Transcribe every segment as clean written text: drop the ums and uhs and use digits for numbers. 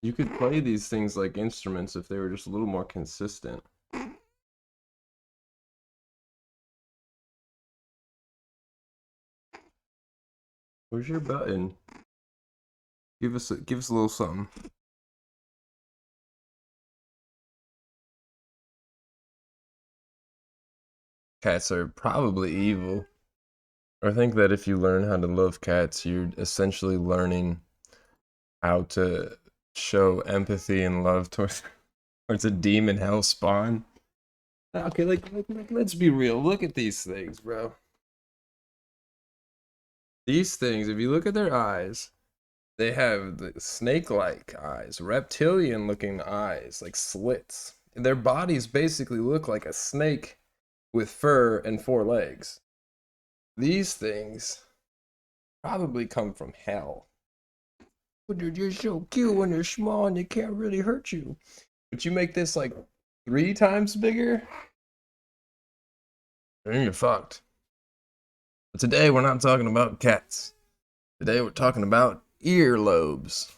You could play these things like instruments if they were just a little more consistent. Where's your button? Give us a little something. Cats are probably evil. I think that if you learn how to love cats, you're essentially learning how to show empathy and love towards a demon hell spawn. Okay, let's be real. Look at these things, bro. These things, if you look at their eyes, they have the snake-like eyes, reptilian-looking eyes, like slits. Their bodies basically look like a snake with fur and four legs. These things probably come from hell. But they're just so cute when they're small and they can't really hurt you. But you make this like 3 times bigger, then you're fucked. But today we're not talking about cats. Today we're talking about earlobes.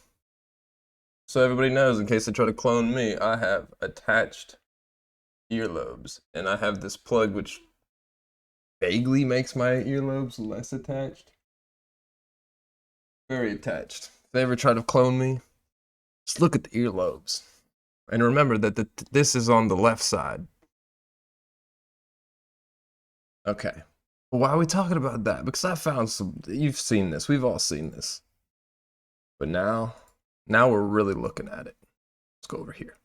So everybody knows, in case they try to clone me, I have attached earlobes. And I have this plug which vaguely makes my earlobes less attached. Very attached. If they ever try to clone me, just look at the earlobes. And remember that this is on the left side. Okay. Well, why are we talking about that? Because I found some, you've seen this, we've all seen this. But now we're really looking at it. Let's go over here.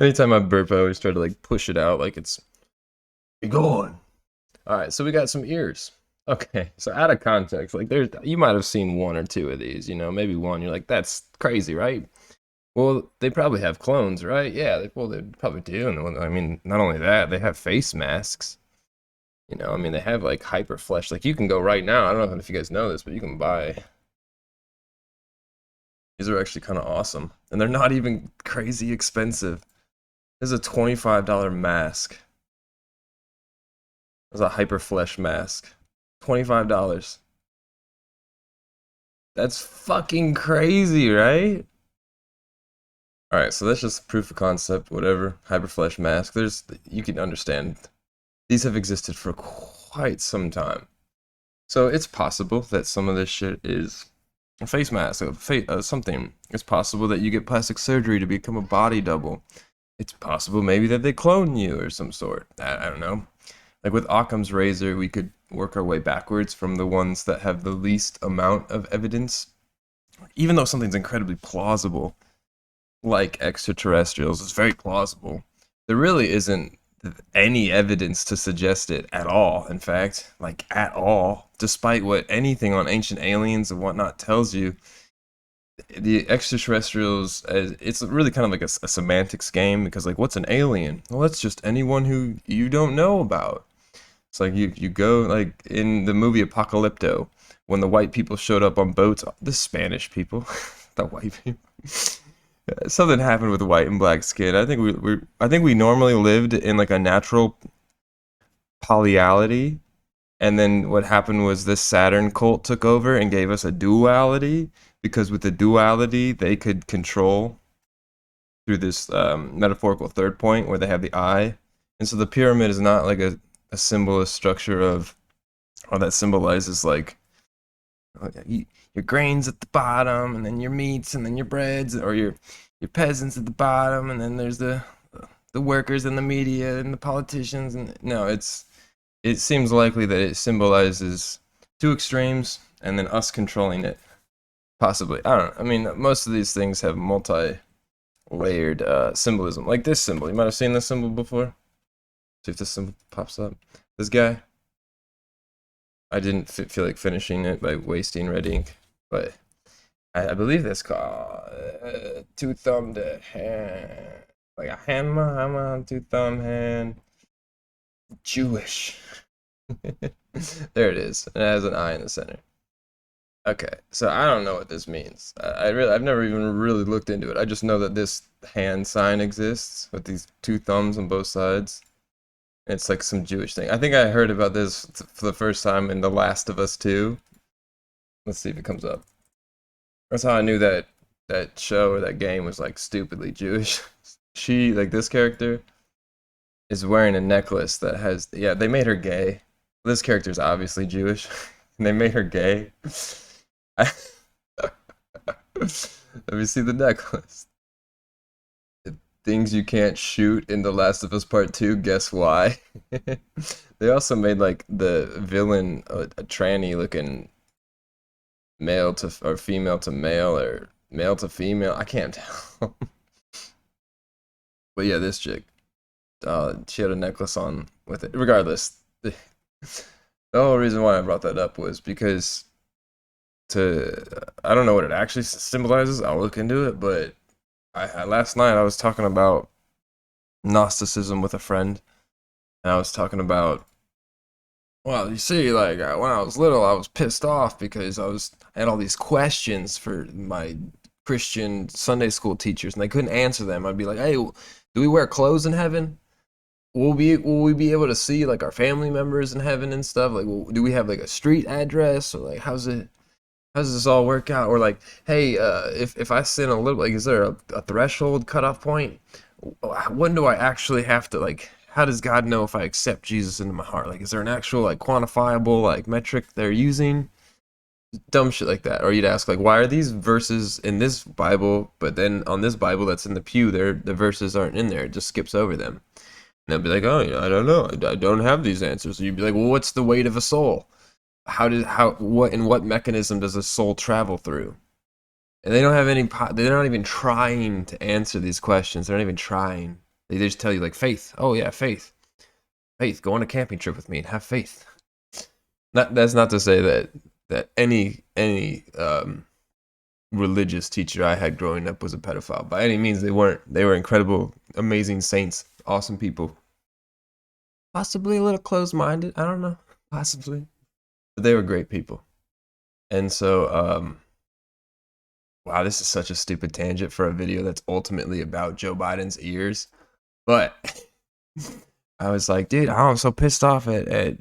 Anytime I burp, I always try to like push it out like it's going. All right, so we got some ears. Okay, so out of context, like you might have seen 1 or 2 of these, maybe one. You're like, that's crazy, right? Well, they probably have clones, right? Yeah, they probably do. And I mean, not only that, they have face masks. I mean, they have like hyper flesh. Like you can go right now. I don't know if you guys know this, but you can buy. These are actually kind of awesome, and they're not even crazy expensive. This is a $25 mask. It's a hyper flesh mask. $25. That's fucking crazy, right? All right, so that's just proof of concept, whatever. Hyperflesh mask. You can understand. These have existed for quite some time. So it's possible that some of this shit is a face mask, something. It's possible that you get plastic surgery to become a body double. It's possible maybe that they clone you or some sort. I don't know. Like with Occam's razor, we could work our way backwards from the ones that have the least amount of evidence. Even though something's incredibly plausible, like extraterrestrials, it's very plausible. There really isn't any evidence to suggest it at all. In fact, like at all, despite what anything on ancient aliens and whatnot tells you, the extraterrestrials, it's really kind of like a semantics game because, like, what's an alien? Well, that's just anyone who you don't know about. It's like you go, like, in the movie Apocalypto, when the white people showed up on boats, the Spanish people, the white people. Something happened with white and black skin. I think we normally lived in like a natural polyality, and then what happened was this Saturn cult took over and gave us a duality because with the duality they could control through this metaphorical third point where they have the eye, and so the pyramid is not like a symbolist structure of or that symbolizes like your grains at the bottom, and then your meats, and then your breads, or your peasants at the bottom, and then there's the workers and the media and the politicians. And no, it seems likely that it symbolizes 2 extremes, and then us controlling it. Possibly, I don't know. I mean, most of these things have multi-layered symbolism, like this symbol. You might have seen this symbol before. See if this symbol pops up. This guy. I didn't feel like finishing it by wasting red ink, but I believe that's called two-thumbed hand, like a hammer, two-thumb hand, Jewish. There it is. It has an eye in the center. Okay, so I don't know what this means. I've never even really looked into it. I just know that this hand sign exists with these 2 thumbs on both sides. It's like some Jewish thing. I think I heard about this for the first time in The Last of Us 2. Let's see if it comes up. That's how I knew that that show or that game was like stupidly Jewish. She, like this character, is wearing a necklace that has, yeah, they made her gay. This character is obviously Jewish. And they made her gay. I, let me see the necklace. Things you can't shoot in The Last of Us Part 2, guess why? They also made like the villain a tranny looking male to or female to male or male to female. I can't tell. But yeah, this chick, she had a necklace on with it. Regardless, the whole reason why I brought that up was because to I don't know what it actually symbolizes. I'll look into it, but last night I was talking about Gnosticism with a friend, and I was talking about, well, you see, like when I was little, I was pissed off because I had all these questions for my Christian Sunday school teachers, and they couldn't answer them. I'd be like, "Hey, do we wear clothes in heaven? Will we be able to see like our family members in heaven and stuff? Like, do we have like a street address, or like how does this all work out? Or like, hey, if I sin a little, like, is there a threshold cutoff point? When do I actually have to like? How does God know if I accept Jesus into my heart? Like, is there an actual like quantifiable like metric they're using? Dumb shit like that. Or you'd ask like, why are these verses in this Bible, but then on this Bible that's in the pew, the verses aren't in there. It just skips over them. And they'll be like, oh, yeah, I don't know. I don't have these answers. So you'd be like, well, what's the weight of a soul? What mechanism does a soul travel through? And they don't have any. They're not even trying to answer these questions. They're not even trying. They just tell you like faith. Oh yeah, faith. Faith. Go on a camping trip with me and have faith. That's not to say that any religious teacher I had growing up was a pedophile. By any means, they weren't. They were incredible, amazing saints, awesome people. Possibly a little closed-minded. I don't know. Possibly, but they were great people. And so, wow, this is such a stupid tangent for a video that's ultimately about Joe Biden's ears. But I was like, dude, I'm so pissed off at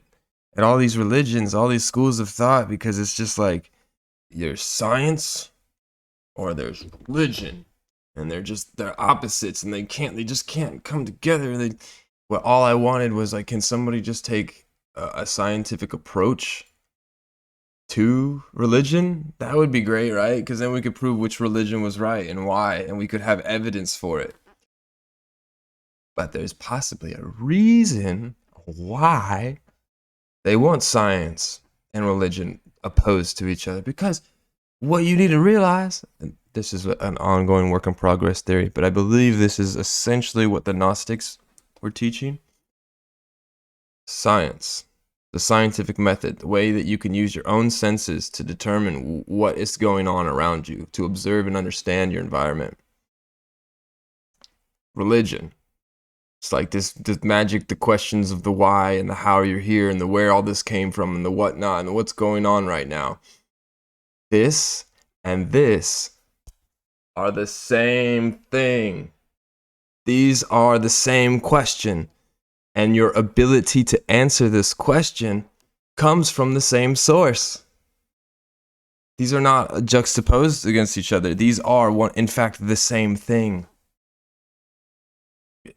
all these religions, all these schools of thought, because it's just like there's science or there's religion, and they're opposites, and they just can't come together. Well, all I wanted was like, can somebody just take a scientific approach to religion? That would be great, right? Because then we could prove which religion was right and why, and we could have evidence for it. But there's possibly a reason why they want science and religion opposed to each other. Because what you need to realize, and this is an ongoing work in progress theory, but I believe this is essentially what the Gnostics were teaching. Science, the scientific method, the way that you can use your own senses to determine what is going on around you, to observe and understand your environment. Religion, it's like this magic, the questions of the why and the how you're here and the where all this came from and the whatnot and what's going on right now. This and this are the same thing. These are the same question. And your ability to answer this question comes from the same source. These are not juxtaposed against each other. These are, in fact, the same thing.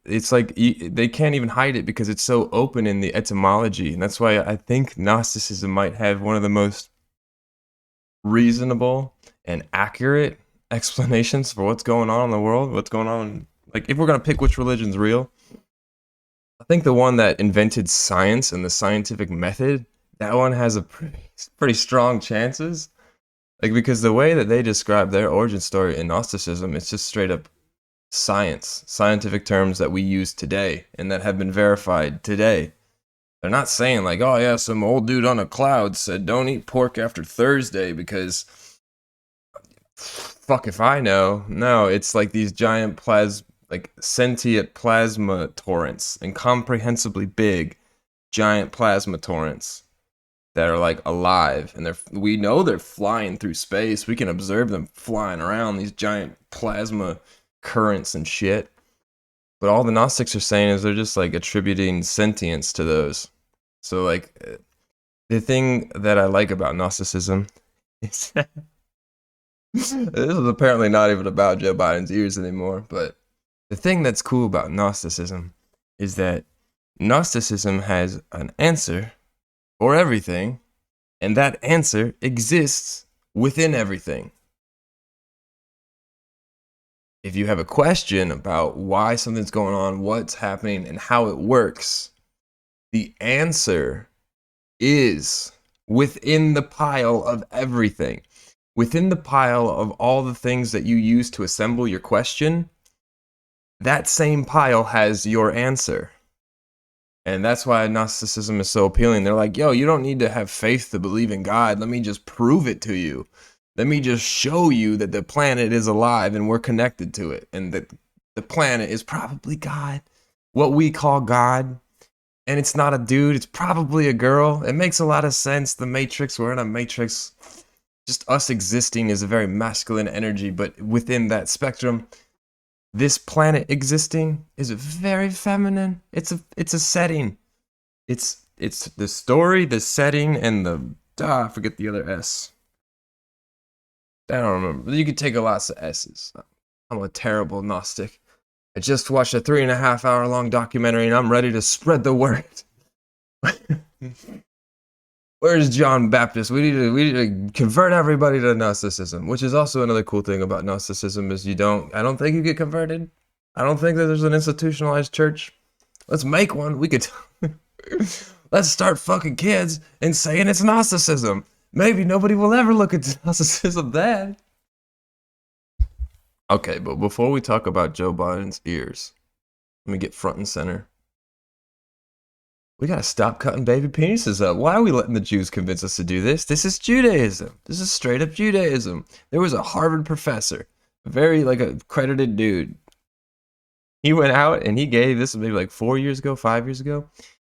It's like they can't even hide it because it's so open in the etymology. And that's why I think Gnosticism might have one of the most reasonable and accurate explanations for what's going on in the world, what's going on. Like, if we're going to pick which religion's real, I think the one that invented science and the scientific method, that one has a pretty strong chances. Like, because the way that they describe their origin story in Gnosticism, it's just straight up science, scientific terms that we use today and that have been verified today. They're not saying like, oh yeah, some old dude on a cloud said don't eat pork after Thursday because fuck if I know. No, it's like these giant like sentient plasma torrents, incomprehensibly big giant plasma torrents that are like alive, and we know they're flying through space. We can observe them flying around, these giant plasma currents and shit. But all the Gnostics are saying is they're just like attributing sentience to those. So like the thing that I like about Gnosticism is that this is apparently not even about Joe Biden's ears anymore, but the thing that's cool about Gnosticism is that Gnosticism has an answer for everything, and that answer exists within everything. If you have a question about why something's going on, what's happening, and how it works, the answer is within the pile of everything. Within the pile of all the things that you use to assemble your question, that same pile has your answer. And that's why Gnosticism is so appealing. They're like, yo, you don't need to have faith to believe in God. Let me just prove it to you. Let me just show you that the planet is alive and we're connected to it. And that the planet is probably God, what we call God. And it's not a dude, it's probably a girl. It makes a lot of sense. The Matrix, we're in a Matrix. Just us existing is a very masculine energy, but within that spectrum, this planet existing is very feminine. It's a setting. It's the story, the setting, and I forget the other S. I don't remember. You could take a lots of S's. I'm a terrible Gnostic. I just watched a 3.5 hour long documentary and I'm ready to spread the word. Where's John Baptist? We need to convert everybody to Gnosticism, which is also another cool thing about Gnosticism is I don't think you get converted. I don't think that there's an institutionalized church. Let's make one. Let's start fucking kids and saying it's Gnosticism. Maybe nobody will ever look at Gnosticism then. Okay, but before we talk about Joe Biden's ears, let me get front and center. We gotta stop cutting baby penises up. Why are we letting the Jews convince us to do this? This is Judaism. This is straight up Judaism. There was a Harvard professor, very like a credited dude. He went out and he gave, this was maybe like 4 years ago, 5 years ago.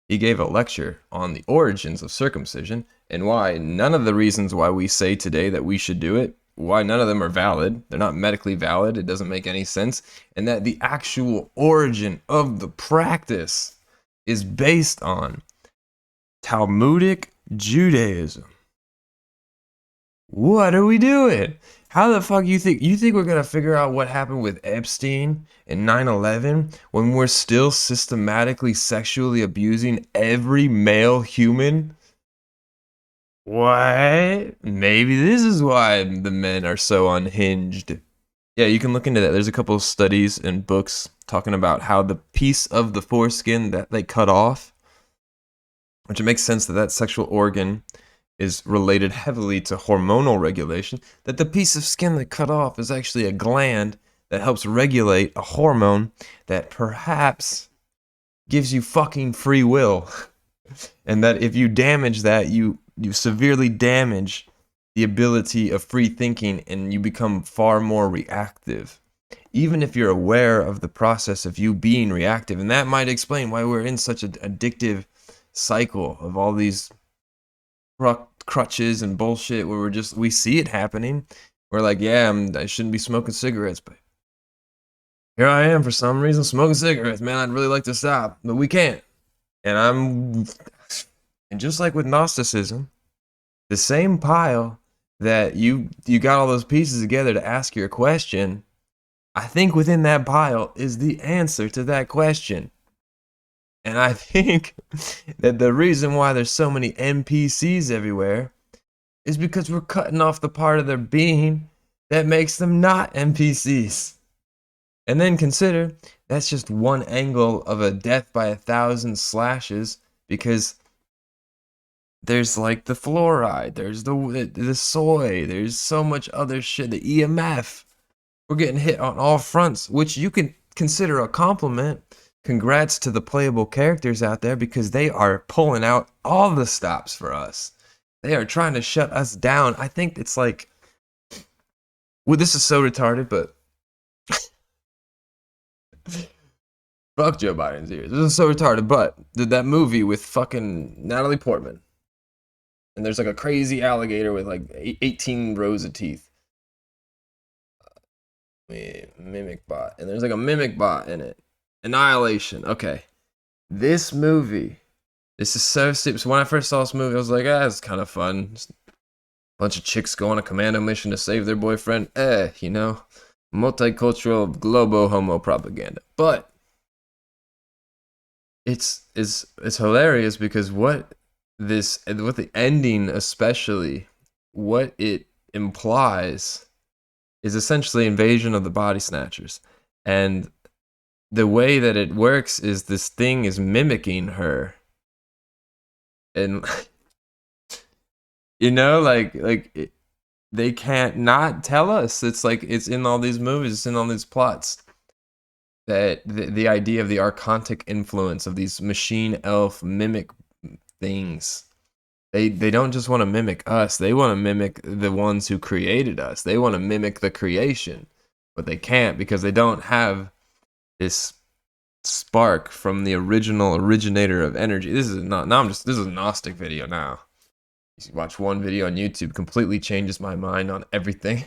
He gave a lecture on the origins of circumcision and why none of the reasons why we say today that we should do it, why none of them are valid. They're not medically valid. It doesn't make any sense. And that the actual origin of the practice is based on Talmudic Judaism. What are we doing? How the fuck you think we're gonna figure out what happened with Epstein and 9/11 when we're still systematically sexually abusing every male human? What? Maybe this is why the men are so unhinged. Yeah, you can look into that. There's a couple of studies and books talking about how the piece of the foreskin that they cut off, which it makes sense that that sexual organ is related heavily to hormonal regulation, that the piece of skin they cut off is actually a gland that helps regulate a hormone that perhaps gives you fucking free will. And that if you damage that, you severely damage the ability of free thinking and you become far more reactive. Even if you're aware of the process of you being reactive. And that might explain why we're in such an addictive cycle of all these crutches and bullshit where we see it happening. We're like, yeah, I shouldn't be smoking cigarettes, but here I am for some reason smoking cigarettes. Man, I'd really like to stop, but we can't. And just like with Gnosticism, the same pile that you got all those pieces together to ask your question, I think within that pile is the answer to that question. And I think that the reason why there's so many NPCs everywhere is because we're cutting off the part of their being that makes them not NPCs. And then consider that's just one angle of a death by 1,000 slashes, because there's like the fluoride, there's the soy, there's so much other shit, the EMF. We're getting hit on all fronts, which you can consider a compliment. Congrats to the playable characters out there because they are pulling out all the stops for us. They are trying to shut us down. I think it's like, well, this is so retarded, but fuck Joe Biden's ears. This is so retarded, but that movie with fucking Natalie Portman, and there's like a crazy alligator with like 18 rows of teeth. Mimic bot, and there's like a mimic bot in it, Annihilation. Okay. This movie. This is so stupid. So when I first saw this movie, I was like, ah, it's kind of fun. Just a bunch of chicks go on a commando mission to save their boyfriend. You know, multicultural globo homo propaganda. But it's hilarious because what the ending especially, what it implies is essentially invasion of the body snatchers. And the way that it works is this thing is mimicking her. And you know, they can't not tell us. It's like it's in all these movies, it's in all these plots that the idea of the archontic influence of these machine elf mimic things. They don't just want to mimic us, they want to mimic the ones who created us. They want to mimic the creation. But they can't because they don't have this spark from the original originator of energy. This is not now I'm just this is a gnostic video now. You watch one video on YouTube, completely changes my mind on everything.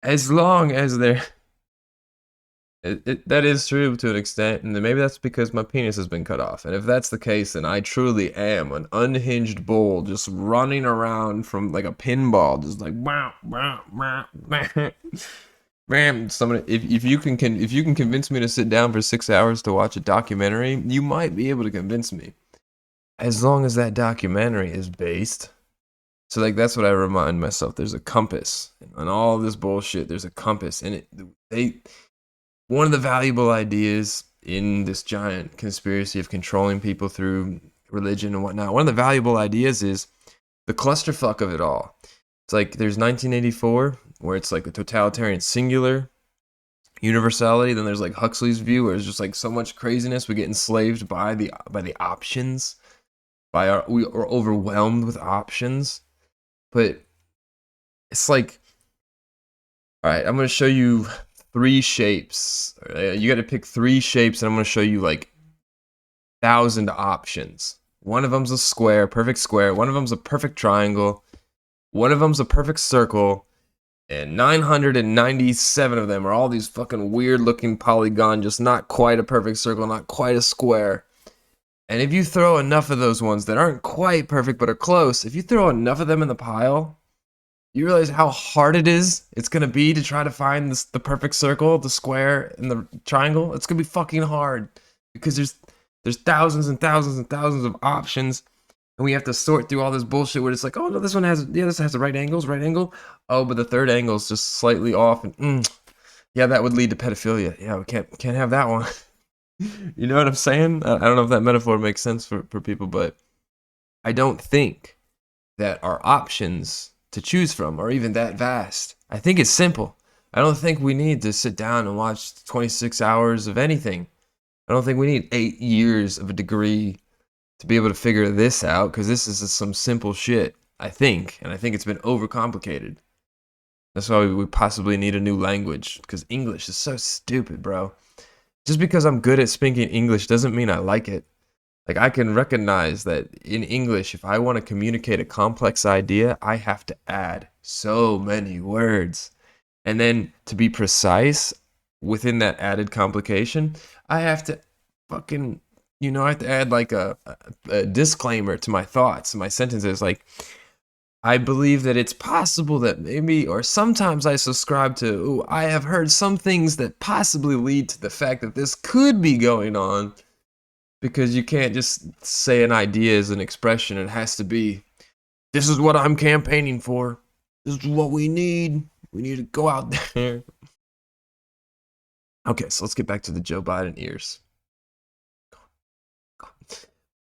As long as they're that is true to an extent, and maybe that's because my penis has been cut off. And if that's the case, then I truly am an unhinged bull just running around from like a pinball, just like wow, wow, wow, bam. Somebody, if you can convince me to sit down for 6 hours to watch a documentary, you might be able to convince me, as long as that documentary is based. So like that's what I remind myself. There's a compass, and all this bullshit. There's a compass, and one of the valuable ideas in this giant conspiracy of controlling people through religion and whatnot, one of the valuable ideas is the clusterfuck of it all. It's like there's 1984, where it's like a totalitarian singular universality. Then there's like Huxley's view, where it's just like so much craziness. We get enslaved by the options, we are overwhelmed with options. But it's like, all right, I'm gonna show you 3 shapes. You got to pick 3 shapes, and I'm gonna show you like 1,000 options. One of them's a square, perfect square. One of them's a perfect triangle. One of them's a perfect circle. And 997 of them are all these fucking weird looking polygon, just not quite a perfect circle, not quite a square. And if you throw enough of those ones that aren't quite perfect but are close, if you throw enough of them in the pile, you realize how hard it's gonna be to try to find the perfect circle, the square, and the triangle. It's gonna be fucking hard because there's thousands and thousands and thousands of options, and we have to sort through all this bullshit where it's like, oh no, this has the right angles, right angle. Oh, but the third angle is just slightly off, and yeah, that would lead to pedophilia. Yeah, we can't have that one. You know what I'm saying? I don't know if that metaphor makes sense for people, but I don't think that our options to choose from are even that vast. I think it's simple. I don't think we need to sit down and watch 26 hours of anything. I don't think we need 8 years of a degree to be able to figure this out, because this is some simple shit, I think. And I think it's been overcomplicated. That's why we possibly need a new language, because English is so stupid, bro. Just because I'm good at speaking English doesn't mean I like it. Like, I can recognize that in English, if I want to communicate a complex idea, I have to add so many words. And then to be precise within that added complication, I have to fucking, I have to add like a disclaimer to my thoughts and my sentences. Like, I believe that it's possible that maybe, or sometimes I subscribe to, ooh, I have heard some things that possibly lead to the fact that this could be going on. Because you can't just say an idea as an expression. It has to be, this is what I'm campaigning for. This is what we need. We need to go out there. Okay, so let's get back to the Joe Biden ears.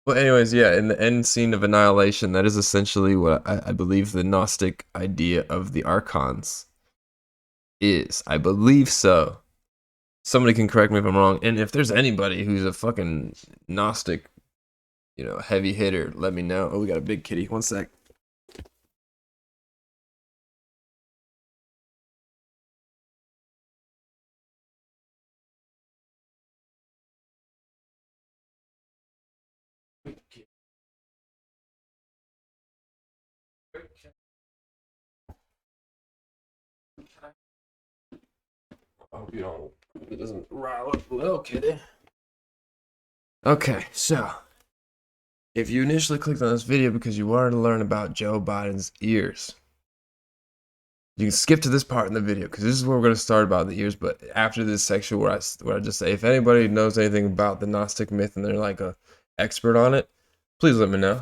Well, anyways, yeah, in the end scene of Annihilation, that is essentially what I believe the Gnostic idea of the Archons is. I believe so. Somebody can correct me if I'm wrong. And if there's anybody who's a fucking Gnostic, heavy hitter, let me know. Oh, we got a big kitty. One sec. hope you don't. It doesn't rile up the little kitty. Okay, so if you initially clicked on this video because you wanted to learn about Joe Biden's ears, you can skip to this part in the video because this is where we're going to start about the ears. But after this section where I just say, if anybody knows anything about the Gnostic myth and they're like a expert on it, please let me know.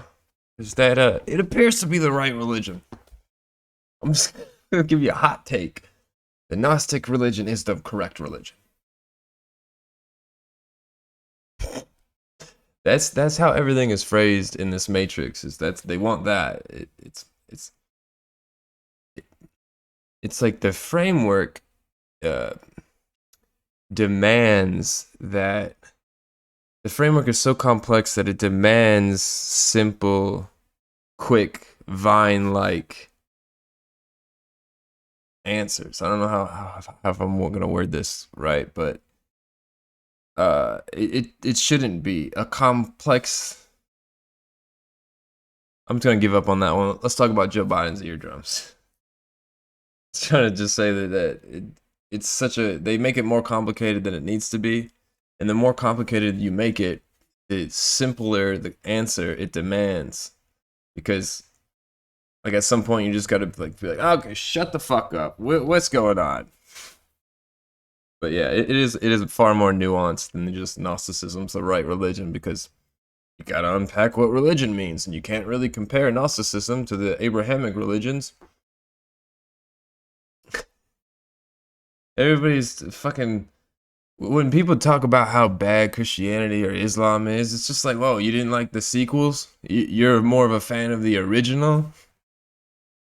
Is that it appears to be the right religion. I'm just gonna give you a hot take. The Gnostic religion is the correct religion. That's how everything is phrased in this matrix. Is that they want that. It's like the framework demands that the framework is so complex that it demands simple, quick, vine-like answers. I don't know how I'm gonna word this right, but it shouldn't be a complex. I'm just gonna give up on that one. Let's talk about Joe Biden's eardrums. I was trying to just say it's such a, they make it more complicated than it needs to be, and the more complicated you make it, the simpler the answer it demands, because like at some point you just gotta like be like, okay, shut the fuck up. What's going on? But yeah, it is far more nuanced than just Gnosticism's the right religion, because you gotta unpack what religion means, and you can't really compare Gnosticism to the Abrahamic religions. Everybody's fucking, when people talk about how bad Christianity or Islam is, it's just like, whoa, you didn't like the sequels? You're more of a fan of the original?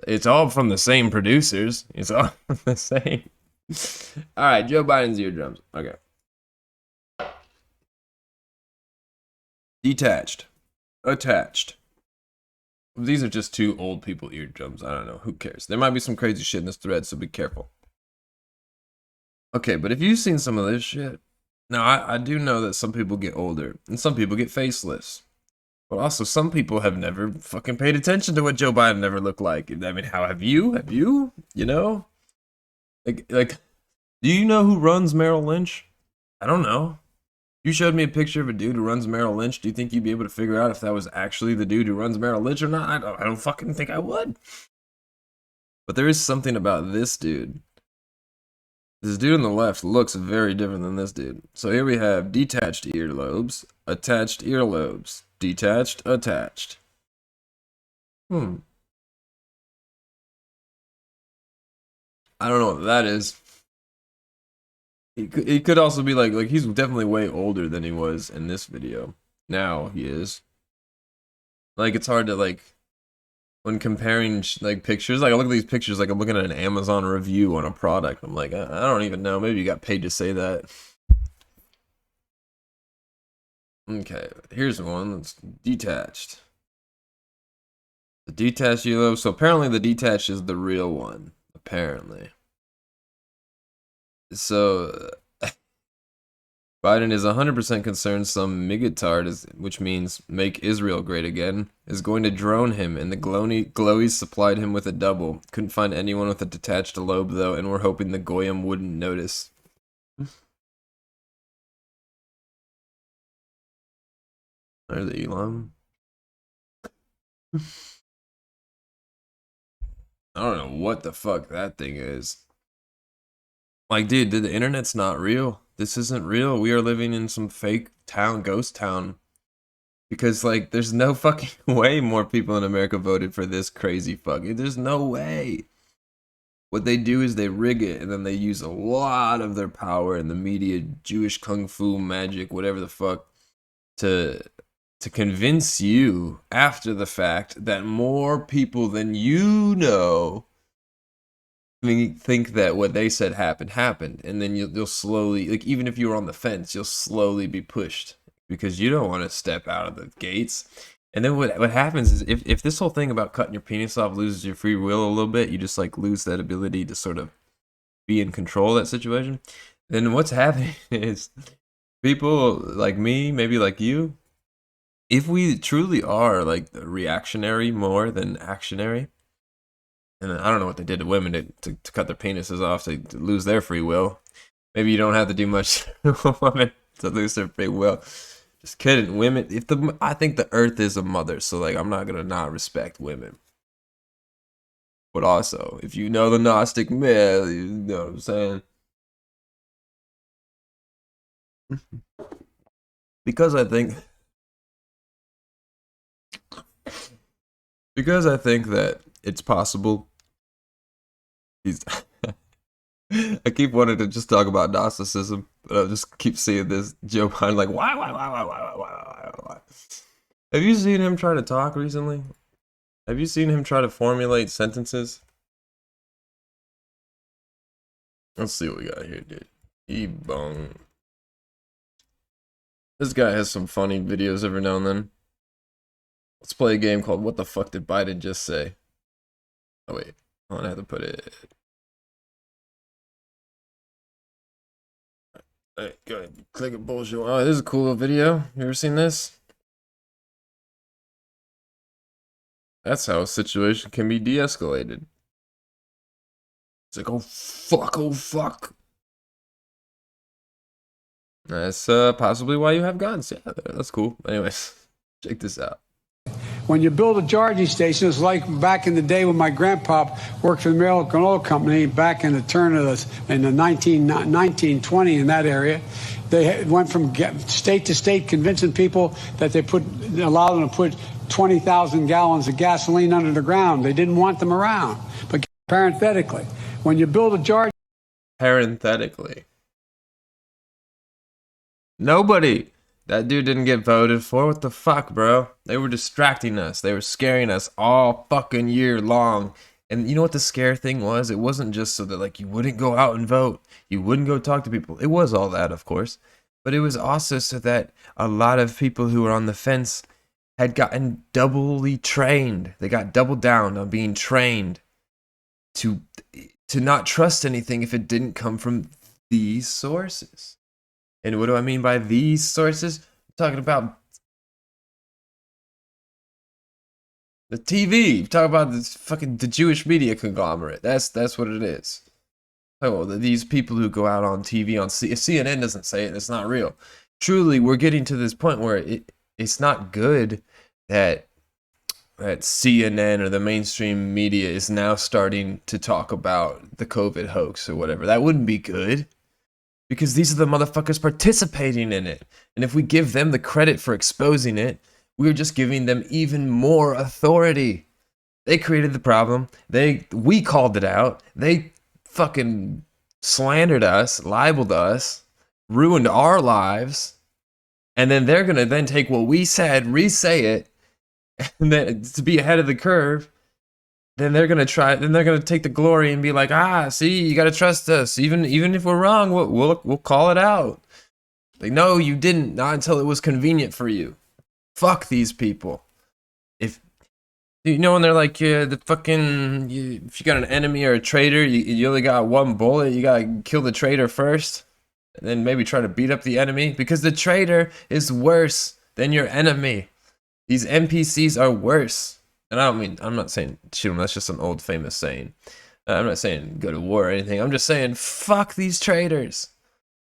It's all from the same producers. It's all from the same. Alright, Joe Biden's eardrums. Okay. Detached. Attached. These are just two old people eardrums. I don't know. Who cares? There might be some crazy shit in this thread, so be careful. Okay, but if you've seen some of this shit, now I do know that some people get older and some people get facelifts, but also some people have never fucking paid attention to what Joe Biden ever looked like. I mean, how have you? Have you? You know, like, do you know who runs Merrill Lynch? I don't know. You showed me a picture of a dude who runs Merrill Lynch. Do you think you'd be able to figure out if that was actually the dude who runs Merrill Lynch or not? I don't fucking think I would. But there is something about this dude. This dude on the left looks very different than this dude. So here we have detached earlobes, attached earlobes, detached, attached. I don't know what that is. He could also be like he's definitely way older than he was in this video. Now he is. Like, it's hard to, like, when comparing like pictures, like I look at these pictures, like I'm looking at an Amazon review on a product. I'm like, I don't even know. Maybe you got paid to say that. Okay, here's one that's detached. The detached earlobe. So apparently the detached is the real one. Apparently. So Biden is 100% concerned some migotard, which means make Israel great again, is going to drone him, and the glowies supplied him with a double. Couldn't find anyone with a detached lobe, though, and we're hoping the Goyim wouldn't notice. There's the Elam. I don't know what the fuck that thing is. Like, dude, the internet's not real. This isn't real. We are living in some fake town, ghost town. Because, like, there's no fucking way more people in America voted for this crazy fucking. There's no way. What they do is they rig it, and then they use a lot of their power in the media, Jewish kung fu, magic, whatever the fuck, to convince you after the fact that more people than you know think that what they said happened, and then you'll slowly, like, even if you were on the fence, you'll slowly be pushed because you don't want to step out of the gates. And then what happens is if this whole thing about cutting your penis off loses your free will a little bit, you just like lose that ability to sort of be in control of that situation. Then what's happening is people like me, maybe like you, if we truly are like reactionary more than actionary, and I don't know what they did to women to cut their penises off to lose their free will. Maybe you don't have to do much to a woman to lose her free will. Just kidding. Women, I think the earth is a mother, so like I'm not gonna not respect women. But also, if you know the Gnostic myth, you know what I'm saying? Because I think that it's possible. He's I keep wanting to just talk about Gnosticism, but I just keep seeing this Joe Biden like why? Have you seen him try to talk recently? Have you seen him try to formulate sentences? Let's see what we got here, dude. E-bone. This guy has some funny videos every now and then. Let's play a game called What the Fuck Did Biden Just Say? Oh wait, I have to put it. Alright, go ahead. Click a bullshit. Oh, this is a cool little video. You ever seen this? That's how a situation can be de-escalated. It's like, oh fuck, oh fuck. That's possibly why you have guns. Yeah, that's cool. Anyways, check this out. When you build a charging station, it's like back in the day when my grandpa worked for the American Oil Company back in the turn of in the 1920 in that area. They went from state to state convincing people that allowed them to put 20,000 gallons of gasoline under the ground. They didn't want them around. But parenthetically, when you build a charging... Parenthetically. Nobody. That dude didn't get voted for. What the fuck, bro? They were distracting us. They were scaring us all fucking year long. And you know what the scare thing was? It wasn't just so that like you wouldn't go out and vote. You wouldn't go talk to people. It was all that, of course. But it was also so that a lot of people who were on the fence had gotten doubly trained. They got double down on being trained to not trust anything if it didn't come from these sources. And what do I mean by these sources? I'm talking about the TV. I'm talking about the Jewish media conglomerate. That's what it is. Oh, these people who go out on TV on if CNN doesn't say it, it's not real. Truly, we're getting to this point where it's not good that CNN or the mainstream media is now starting to talk about the COVID hoax or whatever. That wouldn't be good. Because these are the motherfuckers participating in it. And if we give them the credit for exposing it, we're just giving them even more authority. They created the problem. We called it out. They fucking slandered us, libeled us, ruined our lives. And then they're going to take what we said, re-say it, and then to be ahead of the curve. Then they're gonna take the glory and be like, see, you gotta trust us. Even if we're wrong, we'll call it out. Like, no, you didn't. Not until it was convenient for you. Fuck these people. If you know when they're like, if you got an enemy or a traitor, you only got one bullet. You gotta kill the traitor first, and then maybe try to beat up the enemy because the traitor is worse than your enemy. These NPCs are worse. And I'm not saying shoot them, that's just an old famous saying. I'm not saying go to war or anything. I'm just saying fuck these traitors.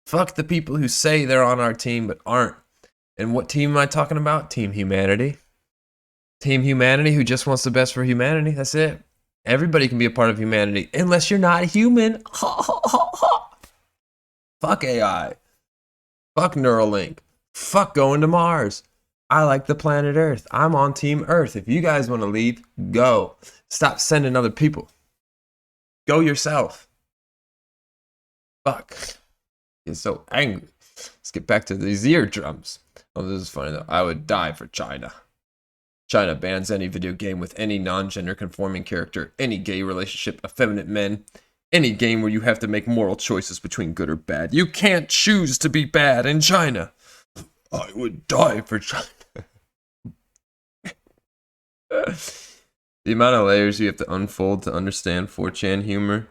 Fuck the people who say they're on our team but aren't. And what team am I talking about? Team Humanity. Team Humanity who just wants the best for humanity. That's it. Everybody can be a part of humanity unless you're not human. Fuck AI. Fuck Neuralink. Fuck going to Mars. I like the planet Earth. I'm on Team Earth. If you guys want to leave, go. Stop sending other people. Go yourself. Fuck. Get so angry. Let's get back to these eardrums. Oh, this is funny though. I would die for China. China bans any video game with any non-gender conforming character, any gay relationship, effeminate men, any game where you have to make moral choices between good or bad. You can't choose to be bad in China. I would die for China. The amount of layers you have to unfold to understand 4chan humor,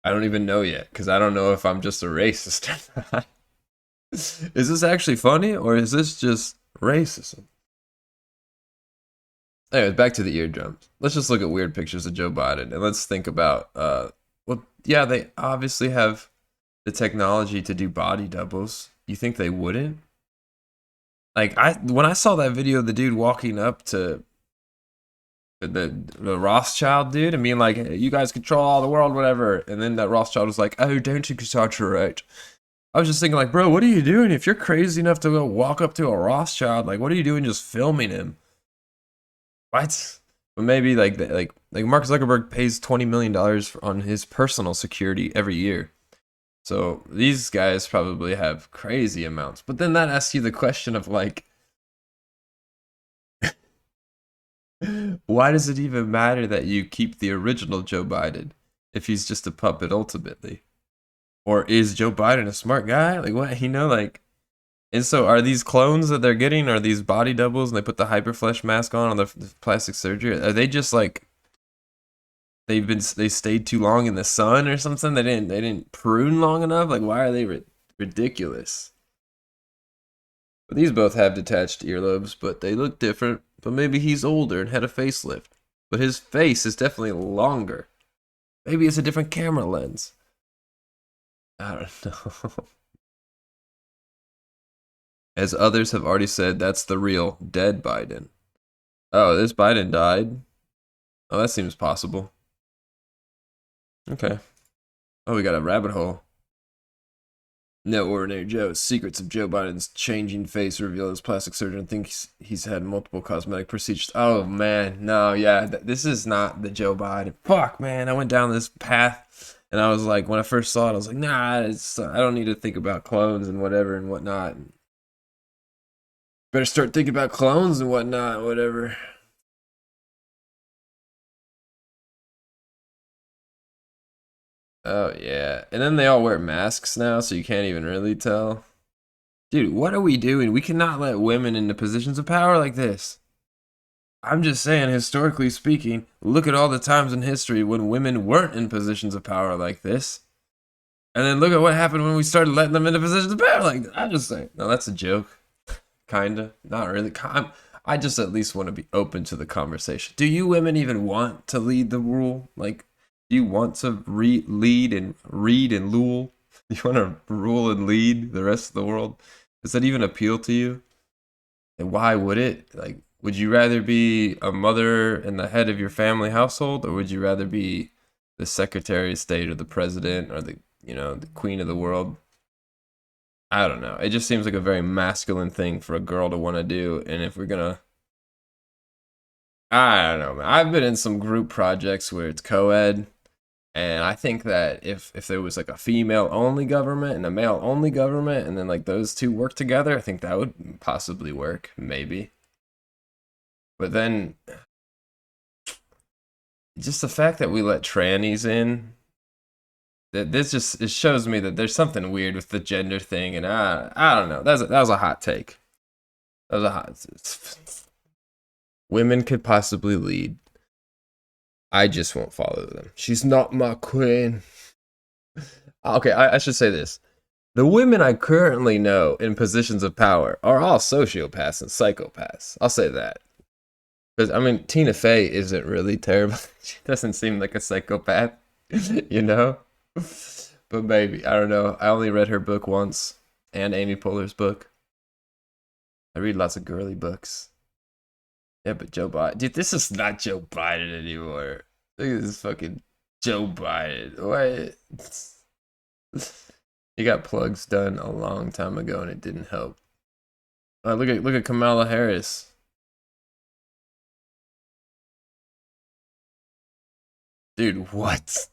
I don't even know yet, because I don't know if I'm just a racist or not. Is this actually funny, or is this just racism? Anyways, back to the eardrums. Let's just look at weird pictures of Joe Biden, and let's think about, well, yeah, they obviously have the technology to do body doubles, you think they wouldn't? Like when I saw that video of the dude walking up to the Rothschild dude and being like, "You guys control all the world, whatever," and then that Rothschild was like, "Oh, don't exaggerate." I was just thinking, like, bro, what are you doing if you're crazy enough to go walk up to a Rothschild? Like, what are you doing just filming him? What? But maybe like Mark Zuckerberg pays $20 million on his personal security every year. So these guys probably have crazy amounts. But then that asks you the question of like, why does it even matter that you keep the original Joe Biden if he's just a puppet ultimately? Or is Joe Biden a smart guy? Like what, like, and so are these clones that they're getting, are these body doubles and they put the hyperflesh mask on the plastic surgery? Are they just like they stayed too long in the sun or something? They didn't prune long enough? Like why are they ridiculous? But these both have detached earlobes, but they look different. But maybe he's older and had a facelift. But his face is definitely longer. Maybe it's a different camera lens. I don't know. As others have already said, that's the real dead Biden. Oh, this Biden died? Oh, that seems possible. Okay. Oh, we got a rabbit hole. No ordinary Joe. Secrets of Joe Biden's changing face reveal as plastic surgeon thinks he's had multiple cosmetic procedures. Oh man, no, yeah, this is not the Joe Biden. Fuck, man, I went down this path, and I was like, when I first saw it, I was like, nah, I don't need to think about clones and whatever and whatnot. Better start thinking about clones and whatnot, whatever. Oh yeah, and then they all wear masks now, so you can't even really tell. Dude, what are we doing? We cannot let women into positions of power like this. I'm just saying, historically speaking, look at all the times in history when women weren't in positions of power like this. And then look at what happened when we started letting them into positions of power like this. I'm just saying. No, that's a joke. Kinda. Not really. I just at least want to be open to the conversation. Do you women even want to lead the rule? Like, do you want to lead and read and rule? Do you want to rule and lead the rest of the world? Does that even appeal to you? And why would it? Like, would you rather be a mother and the head of your family household, or would you rather be the Secretary of State or the president or the queen of the world? I don't know. It just seems like a very masculine thing for a girl to want to do. And if we're gonna, I don't know, man. I've been in some group projects where it's co-ed, and I think that if there was like a female only government and a male only government, and then like those two work together, I think that would possibly work, maybe. But then just the fact that we let trannies in, that this just it shows me that there's something weird with the gender thing, and I don't know. That was a hot take. That was a hot. Women could possibly lead. I just won't follow them. She's not my queen. Okay, I should say this. The women I currently know in positions of power are all sociopaths and psychopaths. I'll say that. Because, I mean, Tina Fey isn't really terrible. She doesn't seem like a psychopath, you know? But maybe, I don't know. I only read her book once, and Amy Poehler's book. I read lots of girly books. Yeah, but Joe Biden. Dude, this is not Joe Biden anymore. Look at this fucking Joe Biden. What? He got plugs done a long time ago, and it didn't help. Look at Kamala Harris. Dude, what?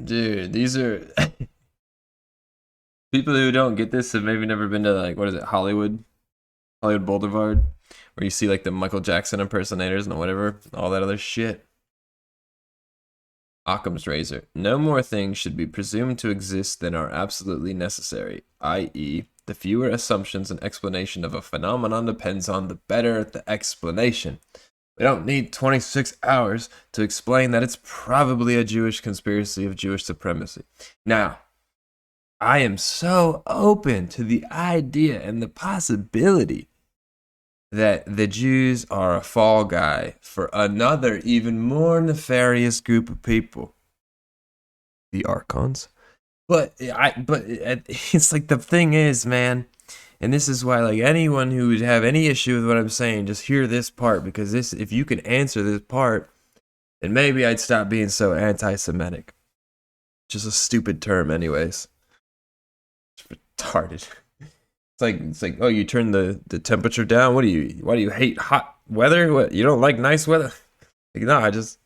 Dude, these are people who don't get this have maybe never been to like what is it, Hollywood Boulevard, where you see like the Michael Jackson impersonators and whatever, all that other shit. Occam's razor. No more things should be presumed to exist than are absolutely necessary, i.e., the fewer assumptions and explanation of a phenomenon depends on, the better the explanation. We don't need 26 hours to explain that it's probably a Jewish conspiracy of Jewish supremacy. Now, I am so open to the idea and the possibility that the Jews are a fall guy for another, even more nefarious group of people, the Archons. But it's like the thing is, man, and this is why like anyone who would have any issue with what I'm saying, just hear this part because this, if you can answer this part, then maybe I'd stop being so anti-Semitic. Just a stupid term, anyways. It's retarded. It's like, oh, you turn the temperature down. Why do you hate hot weather? What, you don't like nice weather? Like, no, I just,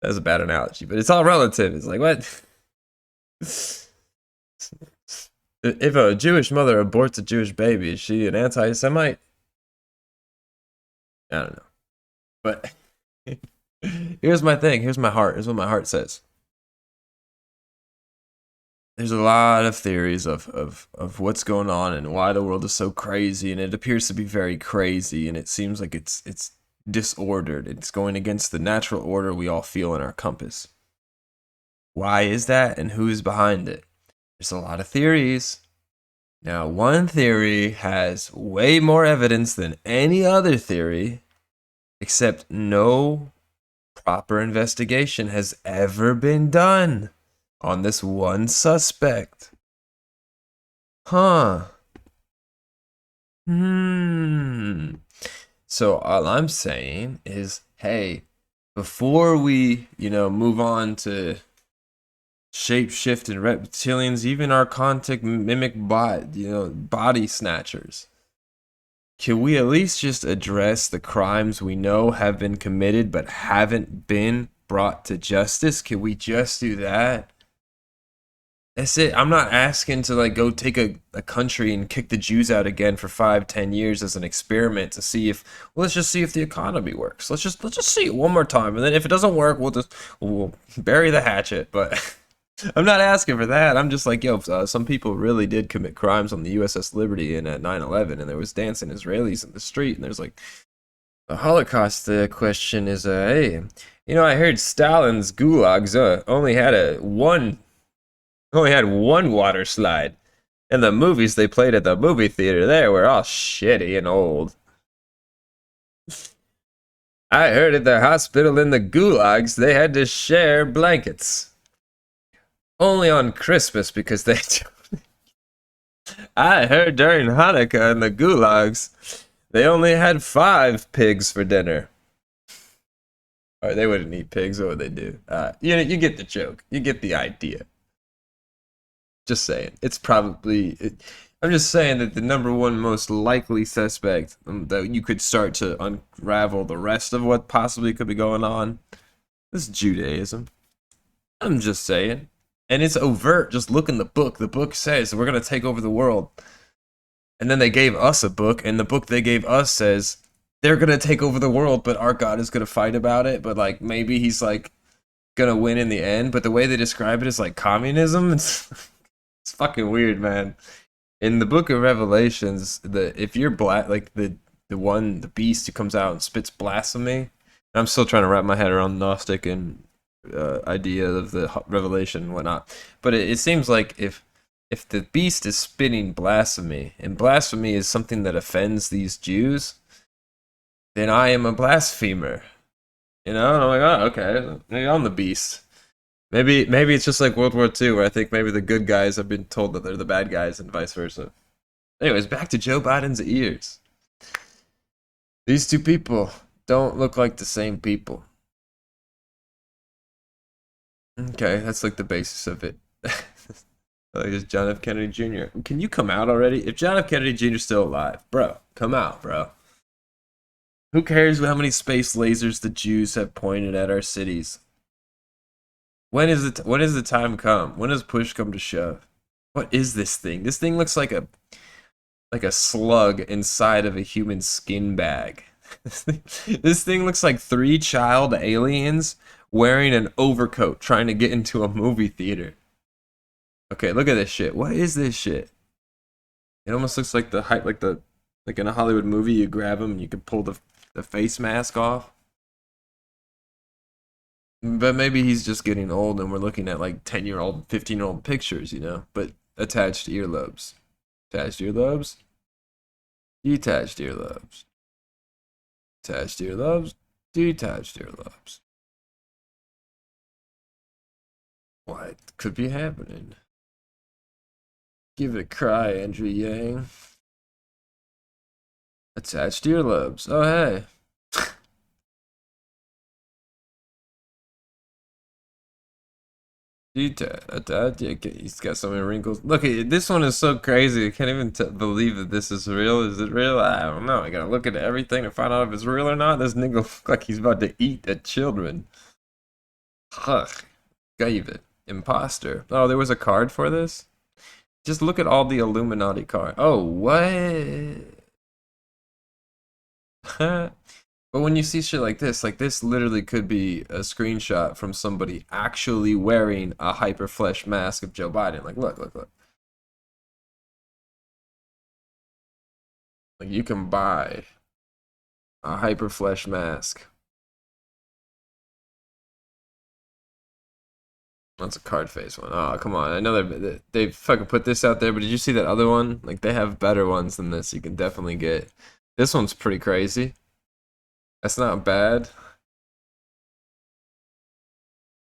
that's a bad analogy, but it's all relative. It's like, what? If a Jewish mother aborts a Jewish baby, is she an anti-Semite? I don't know. But here's my thing. Here's my heart. Here's what my heart says. There's a lot of theories of what's going on and why the world is so crazy, and it appears to be very crazy, and it seems like it's disordered. It's going against the natural order we all feel in our compass. Why is that, and who is behind it? There's a lot of theories. Now, one theory has way more evidence than any other theory, except no proper investigation has ever been done on this one suspect. Huh. So all I'm saying is, hey, before we, move on to shapeshift and reptilians, even our contact mimic body snatchers, can we at least just address the crimes we know have been committed but haven't been brought to justice? Can we just do that? That's it. I'm not asking to like go take a country and kick the Jews out again for 5, 10 years as an experiment to see if, well, let's just see if the economy works. Let's just see it one more time, and then if it doesn't work, we'll bury the hatchet. But I'm not asking for that. I'm just like, yo, some people really did commit crimes on the USS Liberty and at 9/11, and there was dancing Israelis in the street, and there's like the Holocaust question is, hey, I heard Stalin's gulags only had one water slide. And the movies they played at the movie theater there were all shitty and old. I heard at the hospital in the gulags they had to share blankets. Only on Christmas because they... I heard during Hanukkah in the gulags they only had 5 pigs for dinner. Or they wouldn't eat pigs, what would they do? You get the joke. You get the idea. Just saying. I'm just saying that the number one most likely suspect that you could start to unravel the rest of what possibly could be going on is Judaism. I'm just saying. And it's overt. Just look in the book. The book says we're going to take over the world. And then they gave us a book, and the book they gave us says they're going to take over the world, but our God is going to fight about it. But like maybe he's like going to win in the end. But the way they describe it is like communism. It's fucking weird, man. In the book of Revelations, if you're black, like the beast who comes out and spits blasphemy. I'm still trying to wrap my head around gnostic and idea of the revelation and whatnot. But it seems like if the beast is spitting blasphemy, and blasphemy is something that offends these Jews, then I am a blasphemer. And I'm like, oh, okay, maybe I'm the beast. Maybe it's just like World War II, where I think maybe the good guys have been told that they're the bad guys and vice versa. Anyways, back to Joe Biden's ears. These two people don't look like the same people. Okay, that's like the basis of it. Like it's John F. Kennedy Jr. Can you come out already? If John F. Kennedy Jr. is still alive, bro, come out, bro. Who cares how many space lasers the Jews have pointed at our cities? When is the time come? When does push come to shove? What is this thing? This thing looks like a slug inside of a human skin bag. This thing looks like 3 child aliens wearing an overcoat trying to get into a movie theater. Okay, look at this shit. What is this shit? It almost looks like like in a Hollywood movie, you grab them and you can pull the face mask off. But maybe he's just getting old and we're looking at like 10-year-old, 15-year-old pictures, but attached earlobes. Attached earlobes? Detached earlobes. Attached earlobes. Detached earlobes. What could be happening? Give it a cry, Andrew Yang. Attached earlobes. Oh, hey. He's got so many wrinkles. Look, this one is so crazy. I can't even believe that this is real. Is it real? I don't know. I gotta look at everything to find out if it's real or not. This nigga looks like he's about to eat the children. Ugh. Gave it. Imposter. Oh, there was a card for this? Just look at all the Illuminati cards. Oh, what? But when you see shit like this literally could be a screenshot from somebody actually wearing a hyperflesh mask of Joe Biden. Like, look, look, look. Like, you can buy a hyperflesh mask. That's a card face one. Oh, come on. I know they fucking put this out there, but did you see that other one? Like, they have better ones than this you can definitely get. This one's pretty crazy. That's not bad.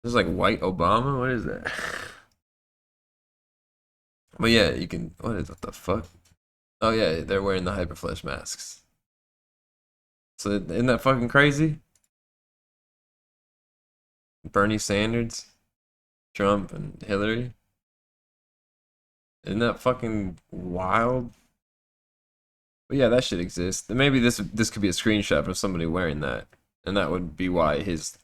This is like white Obama. What is that? But yeah, you can. What the fuck? Oh yeah, they're wearing the hyperflesh masks. So isn't that fucking crazy? Bernie Sanders, Trump, and Hillary. Isn't that fucking wild? But yeah, that should exist. Maybe this could be a screenshot of somebody wearing that, and that would be why his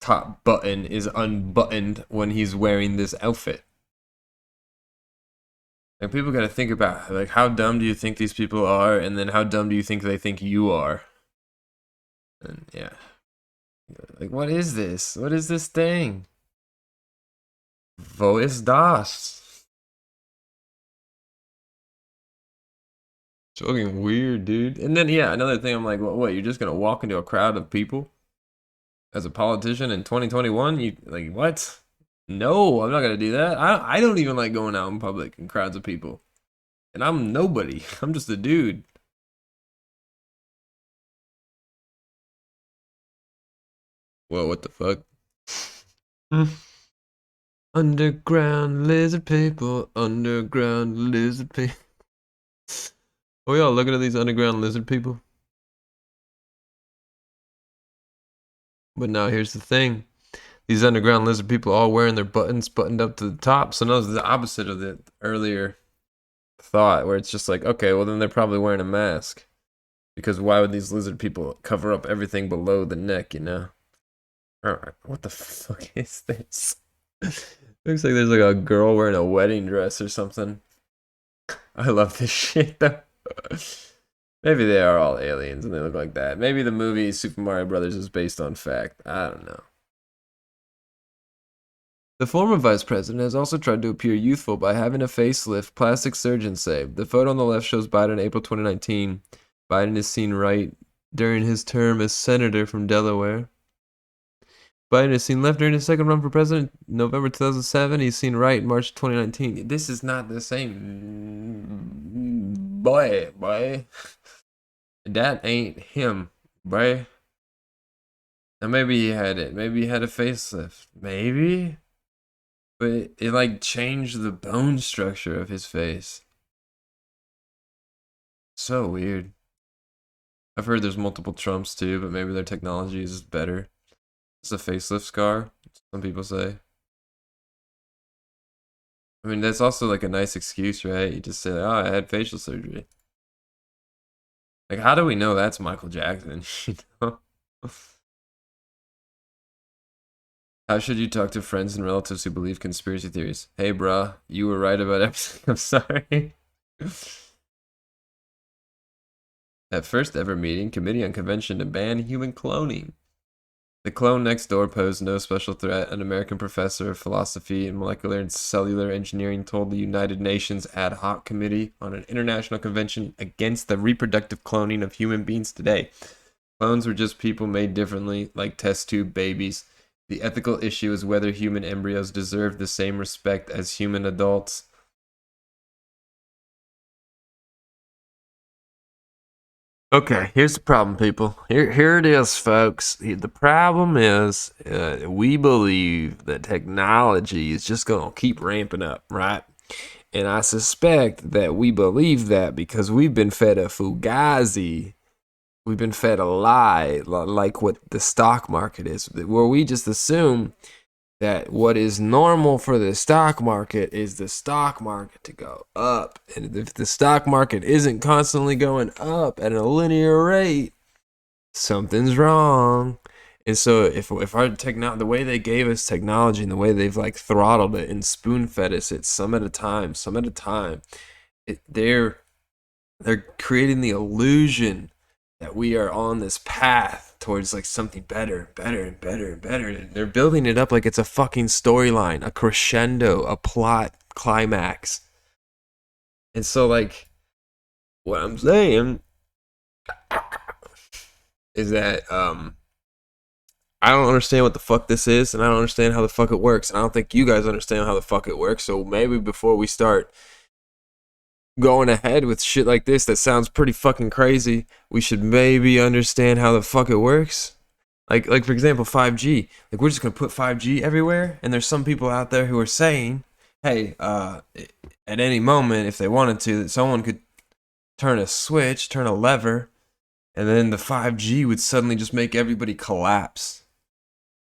top button is unbuttoned when he's wearing this outfit. Like, people got to think about, like, how dumb do you think these people are, and then how dumb do you think they think you are? And yeah, like, what is this? What is this thing? Voice Das. It's fucking weird, dude. And then yeah, another thing, I'm like, what? You're just gonna walk into a crowd of people as a politician in 2021? You like what? No, I'm not gonna do that. I don't even like going out in public in crowds of people, and I'm nobody. I'm just a dude. Well, what the fuck? Underground lizard people, underground lizard people. Oh, y'all looking at these underground lizard people? But now here's the thing. These underground lizard people all wearing their buttons buttoned up to the top. So now it's the opposite of the earlier thought, where it's just like, okay, well then they're probably wearing a mask. Because why would these lizard people cover up everything below the neck, you know? Alright, what the fuck is this? Looks like there's like a girl wearing a wedding dress or something. I love this shit though. Maybe they are all aliens and they look like that. Maybe the movie Super Mario Brothers is based on fact. I don't know. The former vice president has also tried to appear youthful by having a facelift, plastic surgeons say. The photo on the left shows Biden in April 2019. Biden is seen right during his term as senator from Delaware. Biden is seen left during his second run for president, November 2007. He's seen right in March 2019. This is not the same. Boy. That ain't him, boy. Now maybe he had it. Maybe he had a facelift. Maybe? But it like changed the bone structure of his face. So weird. I've heard there's multiple Trumps too, but maybe their technology is better. It's a facelift scar, some people say. I mean, that's also like a nice excuse, right? You just say, oh, I had facial surgery. Like, how do we know that's Michael Jackson? You know? How should you talk to friends and relatives who believe conspiracy theories? Hey, bruh, you were right about everything. I'm sorry. At first ever meeting, Committee on Convention to ban human cloning. The clone next door posed no special threat, an American professor of philosophy and molecular and cellular engineering told the United Nations Ad Hoc Committee on an International Convention against the reproductive cloning of human beings today. Clones were just people made differently, like test tube babies. The ethical issue is whether human embryos deserve the same respect as human adults. Okay, here's the problem, people. Here it is, folks. The problem is we believe that technology is just going to keep ramping up, right? And I suspect that we believe that because we've been fed a fugazi. We've been fed a lie, like what the stock market is, where we just assume that what is normal for the stock market is the stock market to go up. And if the stock market isn't constantly going up at a linear rate, something's wrong. And so if our the way they gave us technology and the way they've like throttled it and spoon fed us it some at a time, they're creating the illusion that we are on this path towards like something better, better and better and better. And they're building it up like it's a fucking storyline, a crescendo, a plot climax. And so like what I'm saying is that I don't understand what the fuck this is, and I don't understand how the fuck it works, and I don't think you guys understand how the fuck it works. So maybe before we start going ahead with shit like this that sounds pretty fucking crazy, we should maybe understand how the fuck it works. Like for example, 5G. Like we're just gonna put 5G everywhere, and there's some people out there who are saying, hey, at any moment, if they wanted to, that someone could turn a switch, turn a lever, and then the 5G would suddenly just make everybody collapse.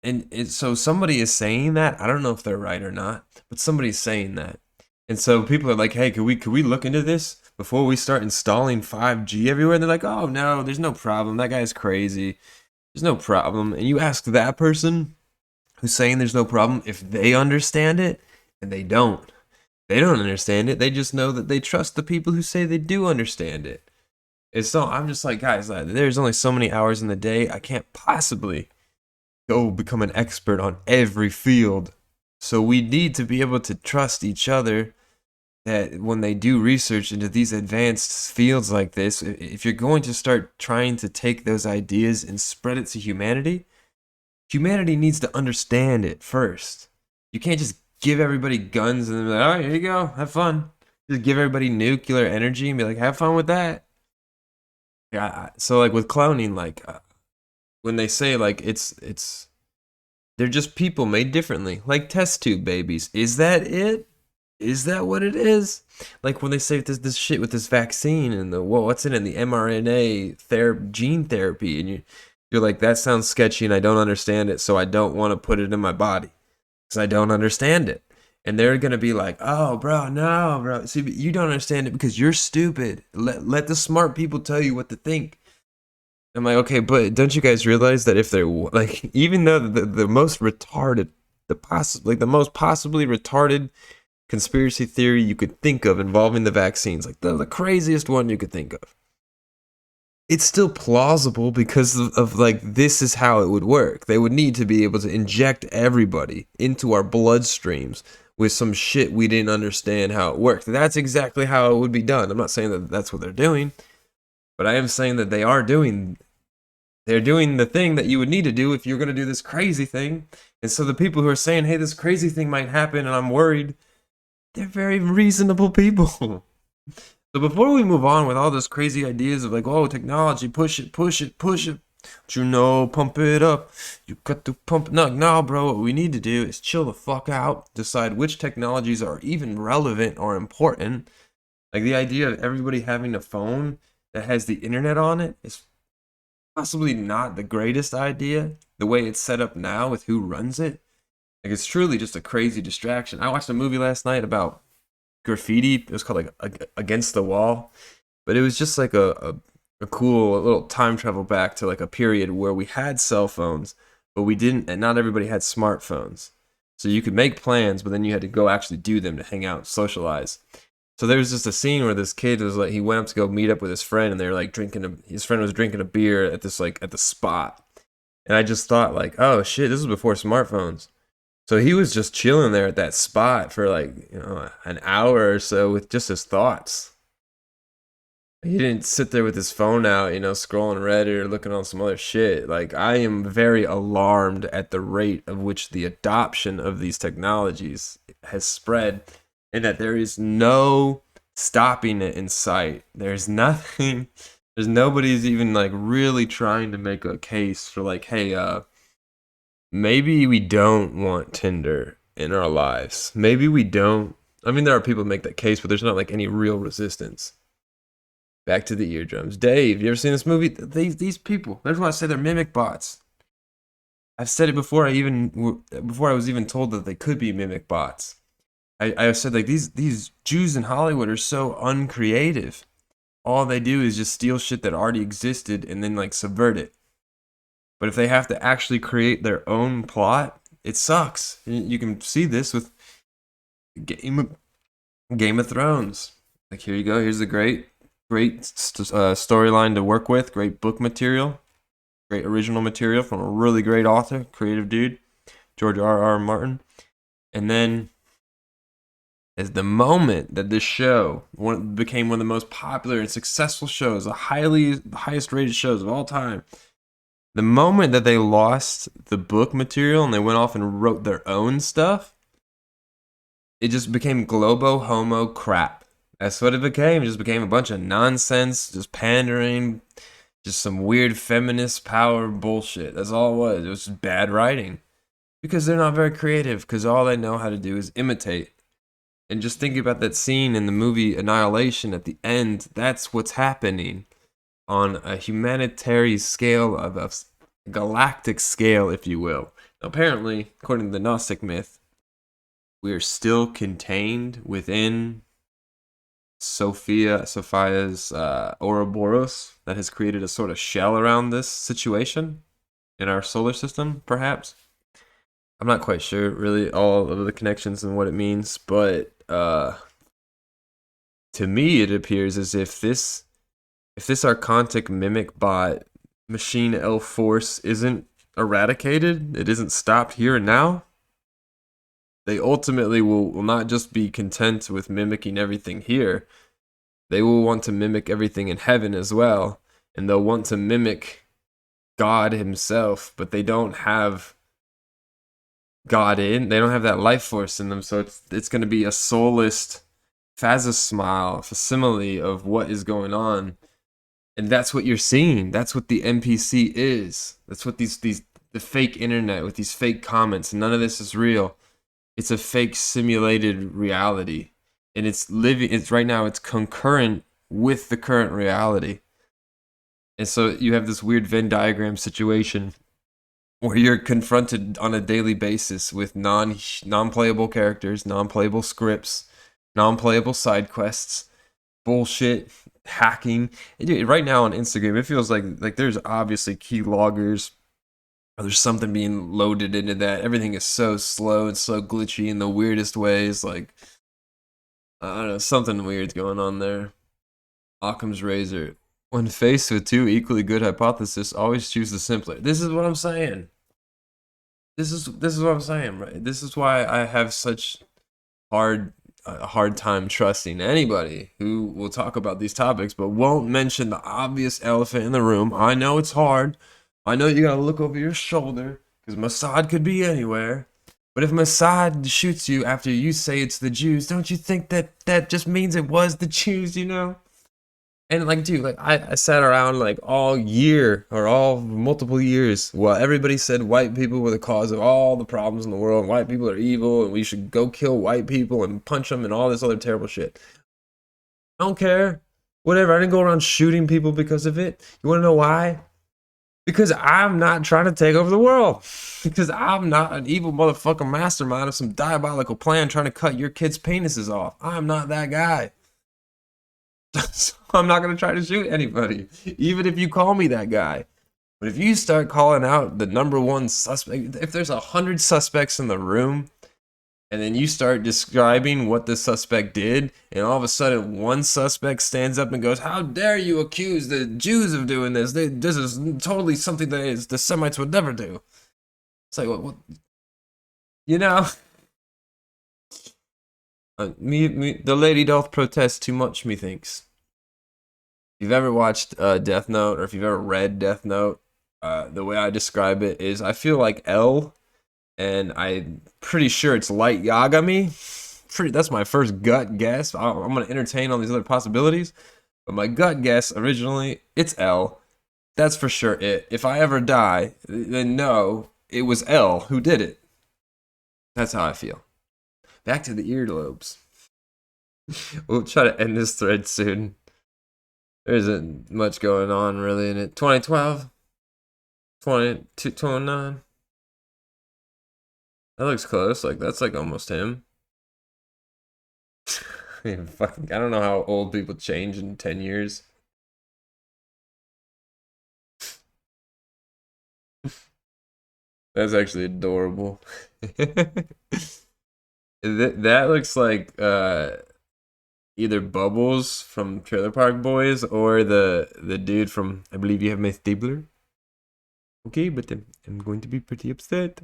And so somebody is saying that. I don't know if they're right or not, but somebody's saying that. And so people are like, "Hey, could we look into this before we start installing 5G everywhere?" And they're like, "Oh no, there's no problem. That guy's crazy. There's no problem." And you ask that person who's saying there's no problem if they understand it, and they don't. They don't understand it. They just know that they trust the people who say they do understand it. It's so I'm just like, guys, there's only so many hours in the day. I can't possibly go become an expert on every field. So we need to be able to trust each other that when they do research into these advanced fields like this, if you're going to start trying to take those ideas and spread it to humanity, humanity needs to understand it first. You can't just give everybody guns and be like, all right, here you go, have fun. Just give everybody nuclear energy and be like, have fun with that. Yeah. So like with cloning, like when they say like it's they're just people made differently, like test tube babies. Is that it? Is that what it is? Like when they say this shit with this vaccine and the what's in it, the mRNA gene therapy, and you're like that sounds sketchy and I don't understand it, so I don't want to put it in my body because I don't understand it. And they're gonna be like, "Oh, bro, no, bro. See, you don't understand it because you're stupid. Let the smart people tell you what to think." I'm like, okay, but don't you guys realize that if they're like, even though the most retarded, the most possibly retarded conspiracy theory you could think of involving the vaccines, like the craziest one you could think of, it's still plausible because of like this is how it would work. They would need to be able to inject everybody into our bloodstreams with some shit we didn't understand how it worked. That's exactly how it would be done. I'm not saying that that's what they're doing, but I am saying that they're doing the thing that you would need to do if you're going to do this crazy thing. And so the people who are saying, hey, this crazy thing might happen and I'm worried, they're very reasonable people. So before we move on with all those crazy ideas of like, oh, technology, push it, push it, push it, but you know, pump it up. You got to pump it. No, bro, what we need to do is chill the fuck out, decide which technologies are even relevant or important. Like the idea of everybody having a phone that has the internet on it is possibly not the greatest idea, the way it's set up now with who runs it. Like it's truly just a crazy distraction. I watched a movie last night about graffiti. It was called like Against the Wall, but it was just like a cool little time travel back to like a period where we had cell phones, but we didn't, and not everybody had smartphones. So you could make plans, but then you had to go actually do them to hang out, and socialize. So there was just a scene where this kid was like, he went up to go meet up with his friend, and they were like his friend was drinking a beer at this like at the spot, and I just thought like, oh shit, this was before smartphones. So he was just chilling there at that spot for like an hour or so with just his thoughts. He didn't sit there with his phone out, scrolling Reddit or looking on some other shit. Like I am very alarmed at the rate of which the adoption of these technologies has spread and that there is no stopping it in sight. There's nothing There's nobody's even like really trying to make a case for like, hey, maybe we don't want Tinder in our lives. Maybe we don't. I mean, there are people who make that case, but there's not like any real resistance. Back to the eardrums. Dave, you ever seen this movie? These people. That's why I say they're mimic bots. I've said it before. Before I was even told that they could be mimic bots. I have said like these Jews in Hollywood are so uncreative. All they do is just steal shit that already existed and then like subvert it. But if they have to actually create their own plot, it sucks. You can see this with Game of, Game of Thrones. Like here you go. Here's a great storyline to work with. Great book material. Great original material from a really great author, creative dude, George R. Martin. And then as the moment that this show became one of the most popular and successful shows, the highest rated shows of all time, the moment that they lost the book material and they went off and wrote their own stuff, it just became globo homo crap. That's what it became. It just became a bunch of nonsense, just pandering, just some weird feminist power bullshit. That's all it was. It was just bad writing. Because they're not very creative, because all they know how to do is imitate. And just think about that scene in the movie Annihilation at the end. That's what's happening on a humanitarian scale, of a galactic scale, if you will. Apparently, according to the Gnostic myth, we are still contained within Sophia's Ouroboros that has created a sort of shell around this situation in our solar system, perhaps. I'm not quite sure, really, all of the connections and what it means, but to me, it appears as if this archontic mimic bot machine elf force isn't eradicated, it isn't stopped here and now, they ultimately will not just be content with mimicking everything here, they will want to mimic everything in heaven as well, and they'll want to mimic God himself, but they don't have they don't have that life force in them, so it's going to be a soulless phasosmile, facsimile of what is going on. And that's what you're seeing. That's what the NPC is. That's what the fake internet with these fake comments. None of this is real. It's a fake simulated reality. And it's right now it's concurrent with the current reality. And so you have this weird Venn diagram situation where you're confronted on a daily basis with non-playable characters, non-playable scripts, non-playable side quests, bullshit, hacking. Dude, right now on Instagram, it feels like there's obviously keyloggers, or there's something being loaded into that. Everything is so slow and so glitchy in the weirdest ways. Like, I don't know, something weird's going on there. Occam's razor. When faced with two equally good hypotheses, always choose the simpler. This is what I'm saying. This is what I'm saying, right? This is why I have such a hard time trusting anybody who will talk about these topics but won't mention the obvious elephant in the room. I know it's hard. I know you gotta look over your shoulder because Mossad could be anywhere. But if Mossad shoots you after you say it's the Jews, don't you think that just means it was the Jews, you know? And like, dude, like I sat around like all year or all multiple years while everybody said white people were the cause of all the problems in the world. White people are evil and we should go kill white people and punch them and all this other terrible shit. I don't care. Whatever. I didn't go around shooting people because of it. You want to know why? Because I'm not trying to take over the world. Because I'm not an evil motherfucking mastermind of some diabolical plan trying to cut your kids' penises off. I'm not that guy. So I'm not going to try to shoot anybody, even if you call me that guy. But if you start calling out the number one suspect, if there's 100 suspects in the room, and then you start describing what the suspect did, and all of a sudden one suspect stands up and goes, "How dare you accuse the Jews of doing this? This is totally something that the Semites would never do." It's like, what you know? The lady doth protest too much, methinks. If you've ever watched Death Note, or if you've ever read Death Note, the way I describe it is I feel like L, and I'm pretty sure it's Light Yagami. That's my first gut guess. I'm going to entertain all these other possibilities. But my gut guess originally, it's L. That's for sure it. If I ever die, then no, it was L who did it. That's how I feel. Back to the earlobes. We'll try to end this thread soon. There isn't much going on really in it. 2012, 2229. That looks close. Like that's like almost him. Fucking, I don't know how old people change in 10 years. That's actually adorable. That looks like either Bubbles from Trailer Park Boys or the dude from I Believe You Have My Stabler. Okay, but I'm going to be pretty upset.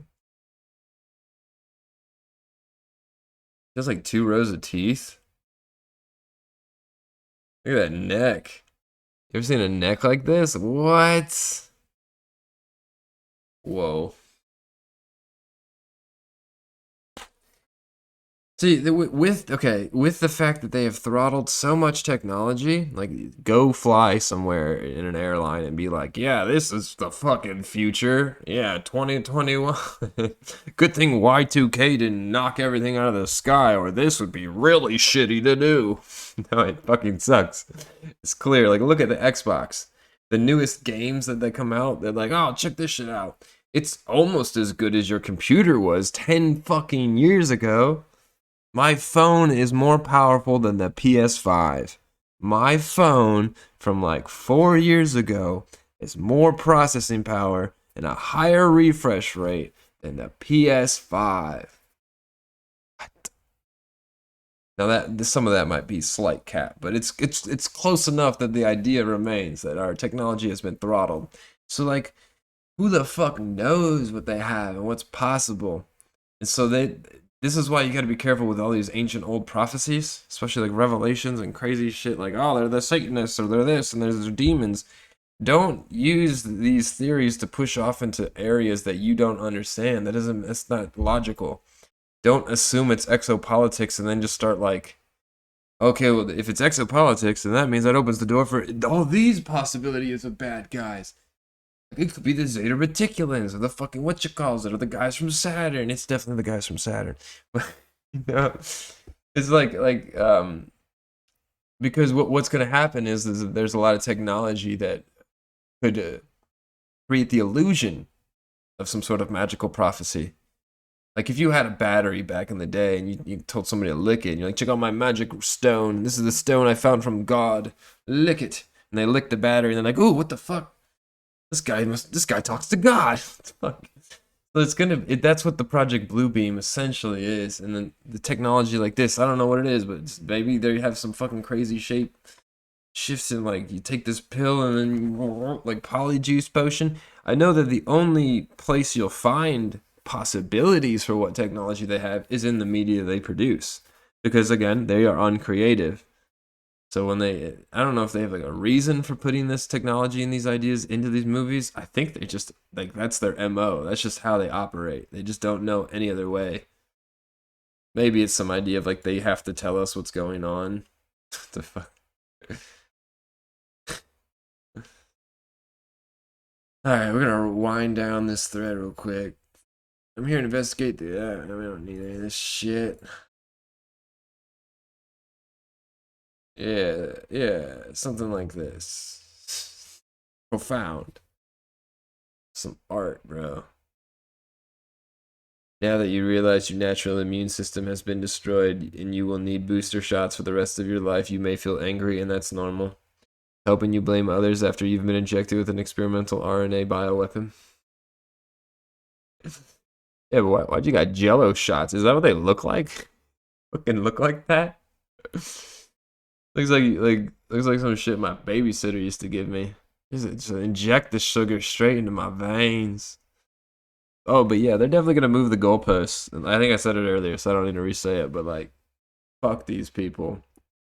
Just like 2 rows of teeth. Look at that neck. You ever seen a neck like this? What? Whoa. See, with the fact that they have throttled so much technology, like go fly somewhere in an airline and be like, yeah, this is the fucking future. Yeah, 2021. Good thing Y2K didn't knock everything out of the sky, or this would be really shitty to do. No, it fucking sucks. It's clear. Like, look at the Xbox. The newest games that they come out, they're like, oh, check this shit out. It's almost as good as your computer was 10 fucking years ago. My phone is more powerful than the PS5. My phone from like 4 years ago is more processing power and a higher refresh rate than the PS5. What? Now that some of that might be slight cap, but it's close enough that the idea remains that our technology has been throttled. So like, who the fuck knows what they have and what's possible? And so this is why you got to be careful with all these ancient old prophecies, especially like revelations and crazy shit like, oh, they're the Satanists or they're this and there's demons. Don't use these theories to push off into areas that you don't understand. That's not logical. Don't assume it's exopolitics and then just start like, okay, well, if it's exopolitics, then that means that opens the door for all these possibilities of bad guys. It could be the Zeta Reticulans or the fucking whatchalls or the guys from Saturn. It's definitely the guys from Saturn. But you know, it's because what's gonna happen is that there's a lot of technology that could create the illusion of some sort of magical prophecy. Like if you had a battery back in the day and you told somebody to lick it, and you're like, check out my magic stone. This is the stone I found from God. Lick it. And they lick the battery and they're like, ooh, what the fuck? This guy talks to God. Fuck. So that's what the Project Bluebeam essentially is. And then the technology like this, I don't know what it is, but maybe they have some fucking crazy shape shifts in, like you take this pill and then like polyjuice potion. I know that the only place you'll find possibilities for what technology they have is in the media they produce. Because again, they are uncreative. So I don't know if they have like a reason for putting this technology and these ideas into these movies. I think they just like that's their MO. That's just how they operate. They just don't know any other way. Maybe it's some idea of like they have to tell us what's going on. The fuck. All right, we're gonna wind down this thread real quick. I'm here to investigate the. We don't need any of this shit. Yeah, something like this. Profound. Some art, bro. Now that you realize your natural immune system has been destroyed and you will need booster shots for the rest of your life, you may feel angry, and that's normal. Helping you blame others after you've been injected with an experimental RNA bioweapon. Yeah, but why'd you got Jello shots? Is that what they look like? Fucking look like that? Looks like some shit my babysitter used to give me. Just inject the sugar straight into my veins. Oh, but yeah, they're definitely gonna move the goalposts. I think I said it earlier, so I don't need to re-say it. But like, fuck these people.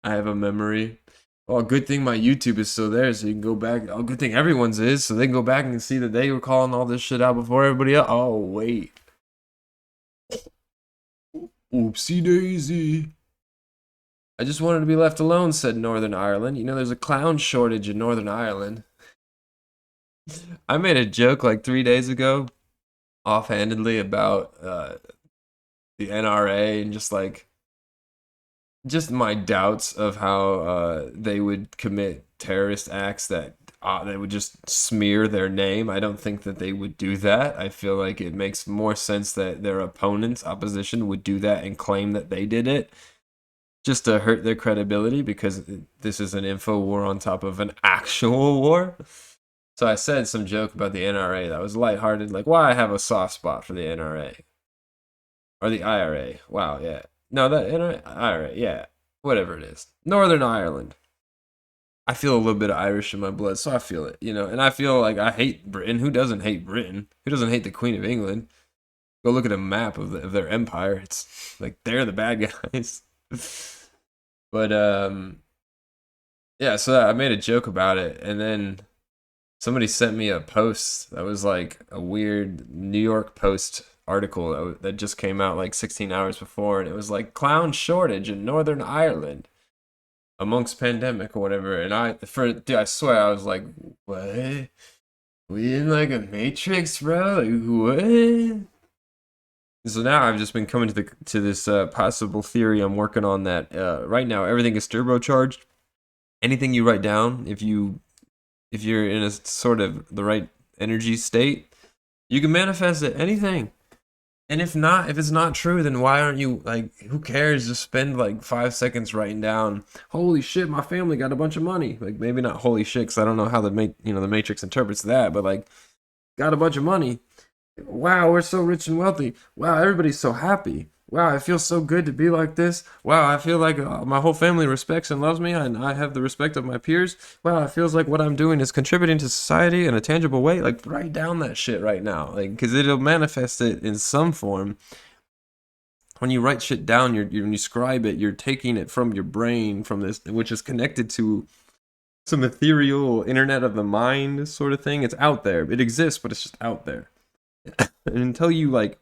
I have a memory. Oh, good thing my YouTube is still there, so you can go back. Oh, good thing everyone's is, so they can go back and see that they were calling all this shit out before everybody else. Oh, wait. Oopsie daisy. I just wanted to be left alone, said Northern Ireland. You know, there's a clown shortage in Northern Ireland. I made a joke like 3 days ago, offhandedly, about the NRA and just my doubts of how they would commit terrorist acts that they would just smear their name. I don't think that they would do that. I feel like it makes more sense that their opponents, opposition, would do that and claim that they did it just to hurt their credibility because this is an info war on top of an actual war. So I said some joke about the NRA that was lighthearted, like why I have a soft spot for the NRA or the IRA. Wow, yeah. No, the NRA, IRA, yeah. Whatever it is. Northern Ireland. I feel a little bit of Irish in my blood, so I feel it, you know. And I feel like I hate Britain. Who doesn't hate Britain? Who doesn't hate the Queen of England? Go look at a map of their empire. It's like they're the bad guys. But yeah, so I made a joke about it, and then somebody sent me a post that was like a weird New York Post article that just came out like 16 hours before, and it was like clown shortage in Northern Ireland amongst pandemic or whatever. And dude, I swear I was like, what? We in like a Matrix, bro? Like what? So now I've just been coming to this possible theory I'm working on that right now everything is turbocharged. Anything you write down, if you're in a sort of the right energy state, you can manifest it, anything. And if not, if it's not true, then why aren't you like, who cares? Just spend like 5 seconds writing down, holy shit, my family got a bunch of money. Like maybe not holy shit, because I don't know how the Matrix interprets that, but like got a bunch of money. Wow, we're so rich and wealthy. Wow, everybody's so happy. Wow, it feels so good to be like this. Wow, I feel like my whole family respects and loves me, and I have the respect of my peers. Wow, it feels like what I'm doing is contributing to society in a tangible way. Like, write down that shit right now, like, because it'll manifest it in some form. When you write shit down, when you scribe it, you're taking it from your brain, from this, which is connected to some ethereal internet of the mind sort of thing. It's out there. It exists, but it's just out there. And until you like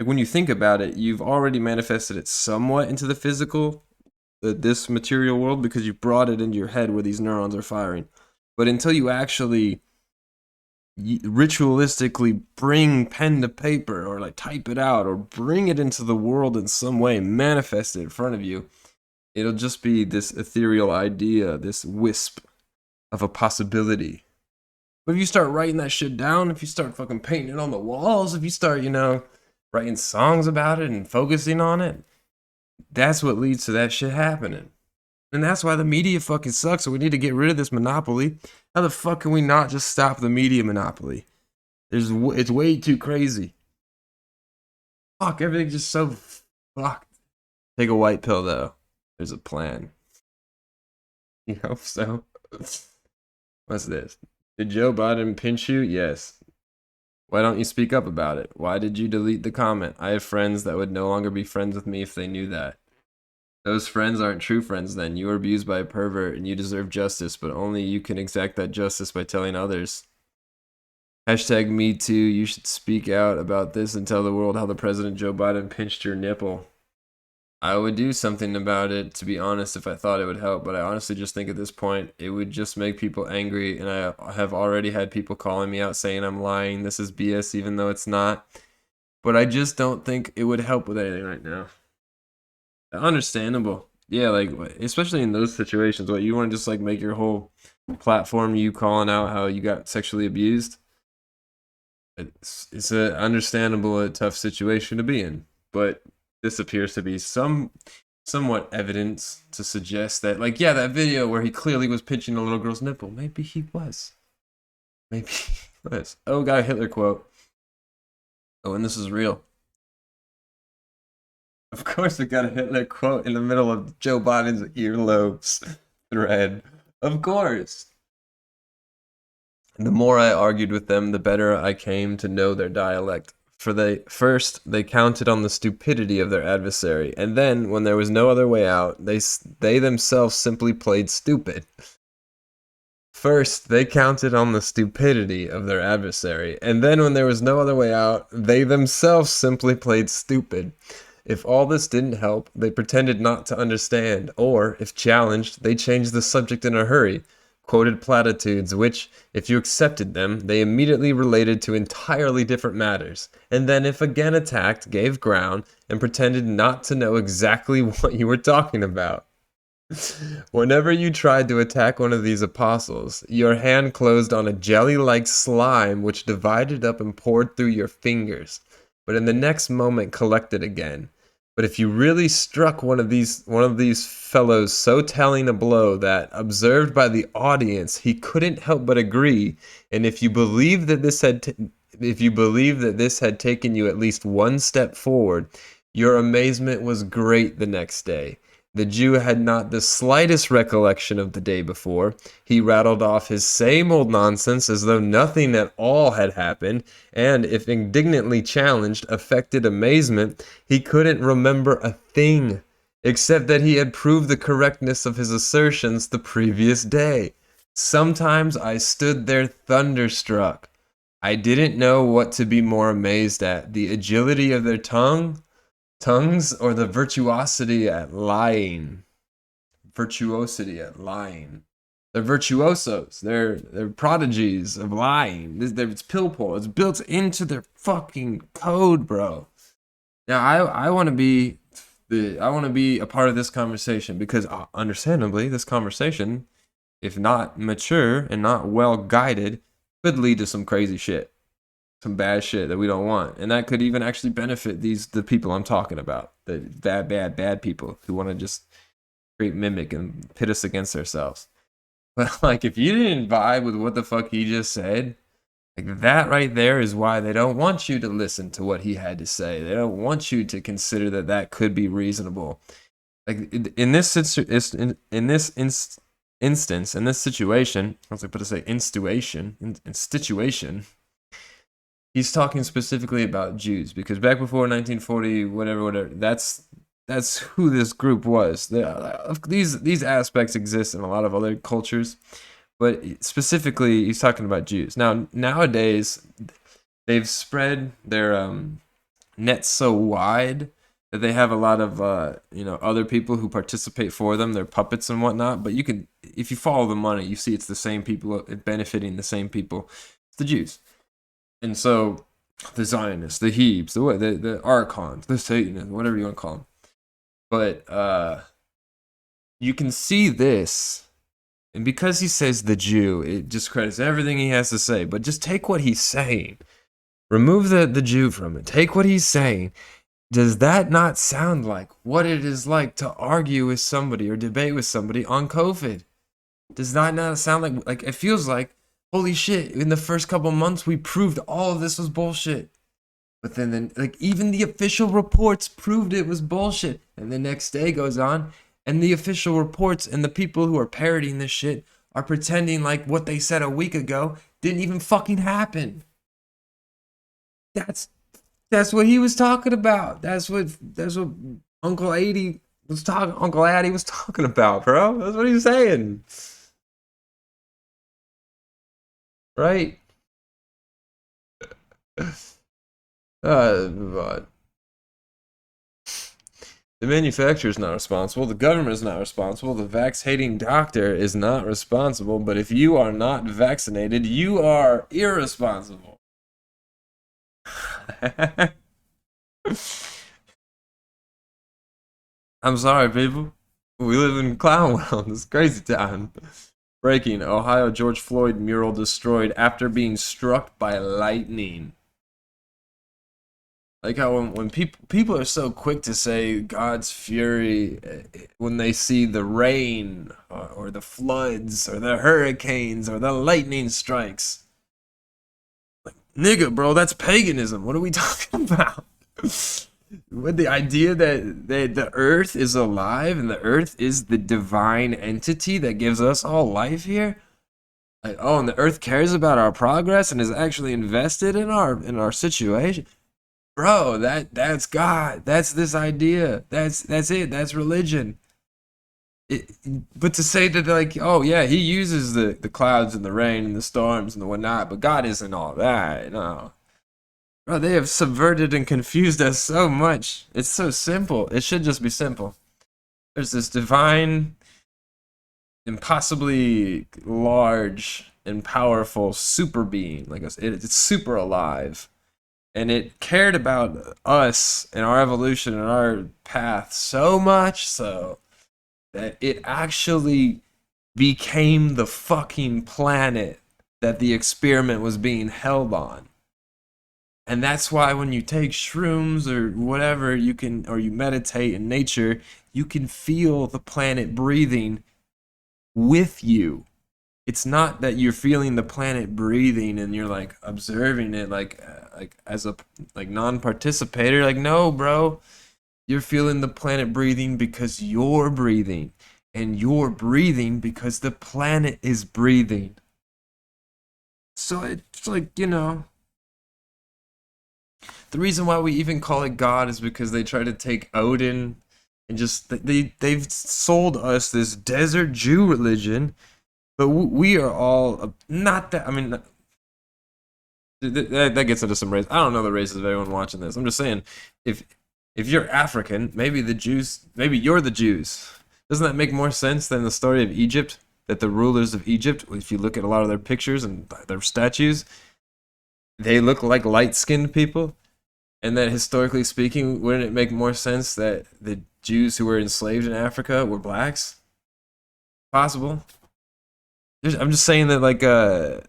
when you think about it, you've already manifested it somewhat into the physical, this material world, because you've brought it into your head where these neurons are firing. But until you actually ritualistically bring pen to paper or like type it out or bring it into the world in some way, manifest it in front of you, it'll just be this ethereal idea, this wisp of a possibility. But if you start writing that shit down, if you start fucking painting it on the walls, if you start, writing songs about it and focusing on it, that's what leads to that shit happening. And that's why the media fucking sucks. So we need to get rid of this monopoly. How the fuck can we not just stop the media monopoly? It's way too crazy. Fuck, everything's just so fucked. Take a white pill though. There's a plan. You hope so. What's this? Did Joe Biden pinch you? Yes. Why don't you speak up about it? Why did you delete the comment? I have friends that would no longer be friends with me if they knew that. Those friends aren't true friends then. You were abused by a pervert and you deserve justice, but only you can exact that justice by telling others. Hashtag me too. You should speak out about this and tell the world how the President Joe Biden pinched your nipple. I would do something about it, to be honest, if I thought it would help, but I honestly just think at this point it would just make people angry, and I have already had people calling me out saying I'm lying, this is BS, even though it's not. But I just don't think it would help with anything right now. Understandable. Yeah, like, especially in those situations, what, you want to just, like, make your whole platform you calling out how you got sexually abused? It's a understandable, a tough situation to be in, but this appears to be somewhat evidence to suggest that, like, yeah, that video where he clearly was pinching a little girl's nipple, maybe he was. Maybe he was. Oh, got a Hitler quote. Oh, and this is real. Of course, we got a Hitler quote in the middle of Joe Biden's earlobes thread. Of course. The more I argued with them, the better I came to know their dialect. For they counted on the stupidity of their adversary, and then, when there was no other way out, they themselves simply played stupid. First, they counted on the stupidity of their adversary, and then, when there was no other way out, they themselves simply played stupid. If all this didn't help, they pretended not to understand, or, if challenged, they changed the subject in a hurry, quoted platitudes which, if you accepted them, they immediately related to entirely different matters, and then, if again attacked, gave ground and pretended not to know exactly what you were talking about. Whenever you tried to attack one of these apostles, your hand closed on a jelly-like slime which divided up and poured through your fingers, but in the next moment collected again. But if you really struck one of these fellows so telling a blow that, observed by the audience, he couldn't help but agree, and if you believed that this had taken you at least one step forward, your amazement was great the next day. The Jew had not the slightest recollection of the day before. He rattled off his same old nonsense as though nothing at all had happened, and, if indignantly challenged, affected amazement. He couldn't remember a thing, except that he had proved the correctness of his assertions the previous day. Sometimes I stood there thunderstruck. I didn't know what to be more amazed at, the agility of their tongues, or the virtuosity at lying. Virtuosity at lying. They're virtuosos. They're prodigies of lying. It's pill pull. It's built into their fucking code, bro. Now I want to be a part of this conversation because, understandably, this conversation, if not mature and not well guided, could lead to some crazy shit, some bad shit that we don't want, and that could even actually benefit the people I'm talking about, the bad people who want to just create mimic and pit us against ourselves. But like, if you didn't vibe with what the fuck he just said, like, that right there is why they don't want you to listen to what he had to say. They don't want you to consider that that could be reasonable. Like, in this instance, in this situation, I was about to say institution. He's talking specifically about Jews because back before 1940, whatever, that's who this group was. These aspects exist in a lot of other cultures, but specifically, he's talking about Jews. Now, nowadays, they've spread their net so wide that they have a lot of other people who participate for them. They're puppets and whatnot. But you can, if you follow the money, you see it's the same people benefiting the same people. It's the Jews. And so, the Zionists, the Hebes, the Archons, the Satanists, whatever you want to call them. But you can see this, and because he says the Jew, it discredits everything he has to say. But just take what he's saying. Remove the Jew from it. Take what he's saying. Does that not sound like what it is like to argue with somebody or debate with somebody on COVID? Does that not sound like it feels like, holy shit, in the first couple months, we proved all of this was bullshit. But then, like, even the official reports proved it was bullshit. And the next day goes on, and the official reports and the people who are parroting this shit are pretending like what they said a week ago didn't even fucking happen. That's what he was talking about. That's what Uncle Addy was talking about, bro. That's what he was saying. Right? But the manufacturer is not responsible. The government is not responsible. The vax-hating doctor is not responsible. But if you are not vaccinated, you are irresponsible. I'm sorry, people. We live in clown world. It's crazy time. Breaking: Ohio George Floyd mural destroyed after being struck by lightning. Like how when people are so quick to say God's fury when they see the rain or the floods or the hurricanes or the lightning strikes. Like, nigga, bro, that's paganism. What are we talking about? With the idea that the earth is alive and the earth is the divine entity that gives us all life here. Like, oh, and the earth cares about our progress and is actually invested in our situation. Bro, that's God. That's this idea. That's it. That's religion. But to say that, like, oh yeah, he uses the clouds and the rain and the storms and the whatnot, but God isn't all that. No. Bro, they have subverted and confused us so much. It's so simple. It should just be simple. There's this divine, impossibly large and powerful super being. Like it's super alive. And it cared about us and our evolution and our path so much so that it actually became the fucking planet that the experiment was being held on. And that's why when you take shrooms or whatever, you can, or you meditate in nature, you can feel the planet breathing with you. It's not that you're feeling the planet breathing and you're like observing it like as a like non-participator. Like, no, bro, you're feeling the planet breathing because you're breathing, and you're breathing because the planet is breathing. So it's like, the reason why we even call it God is because they try to take Odin and just they've sold us this desert Jew religion, but we are all not that. I mean, that gets into some race. I don't know the races of everyone watching this. I'm just saying, if if you're African, maybe the Jews, maybe you're the Jews. Doesn't that make more sense than the story of Egypt? That the rulers of Egypt, if you look at a lot of their pictures and their statues, they look like light-skinned people. And that historically speaking, wouldn't it make more sense that the Jews who were enslaved in Africa were blacks? Possible. I'm just saying that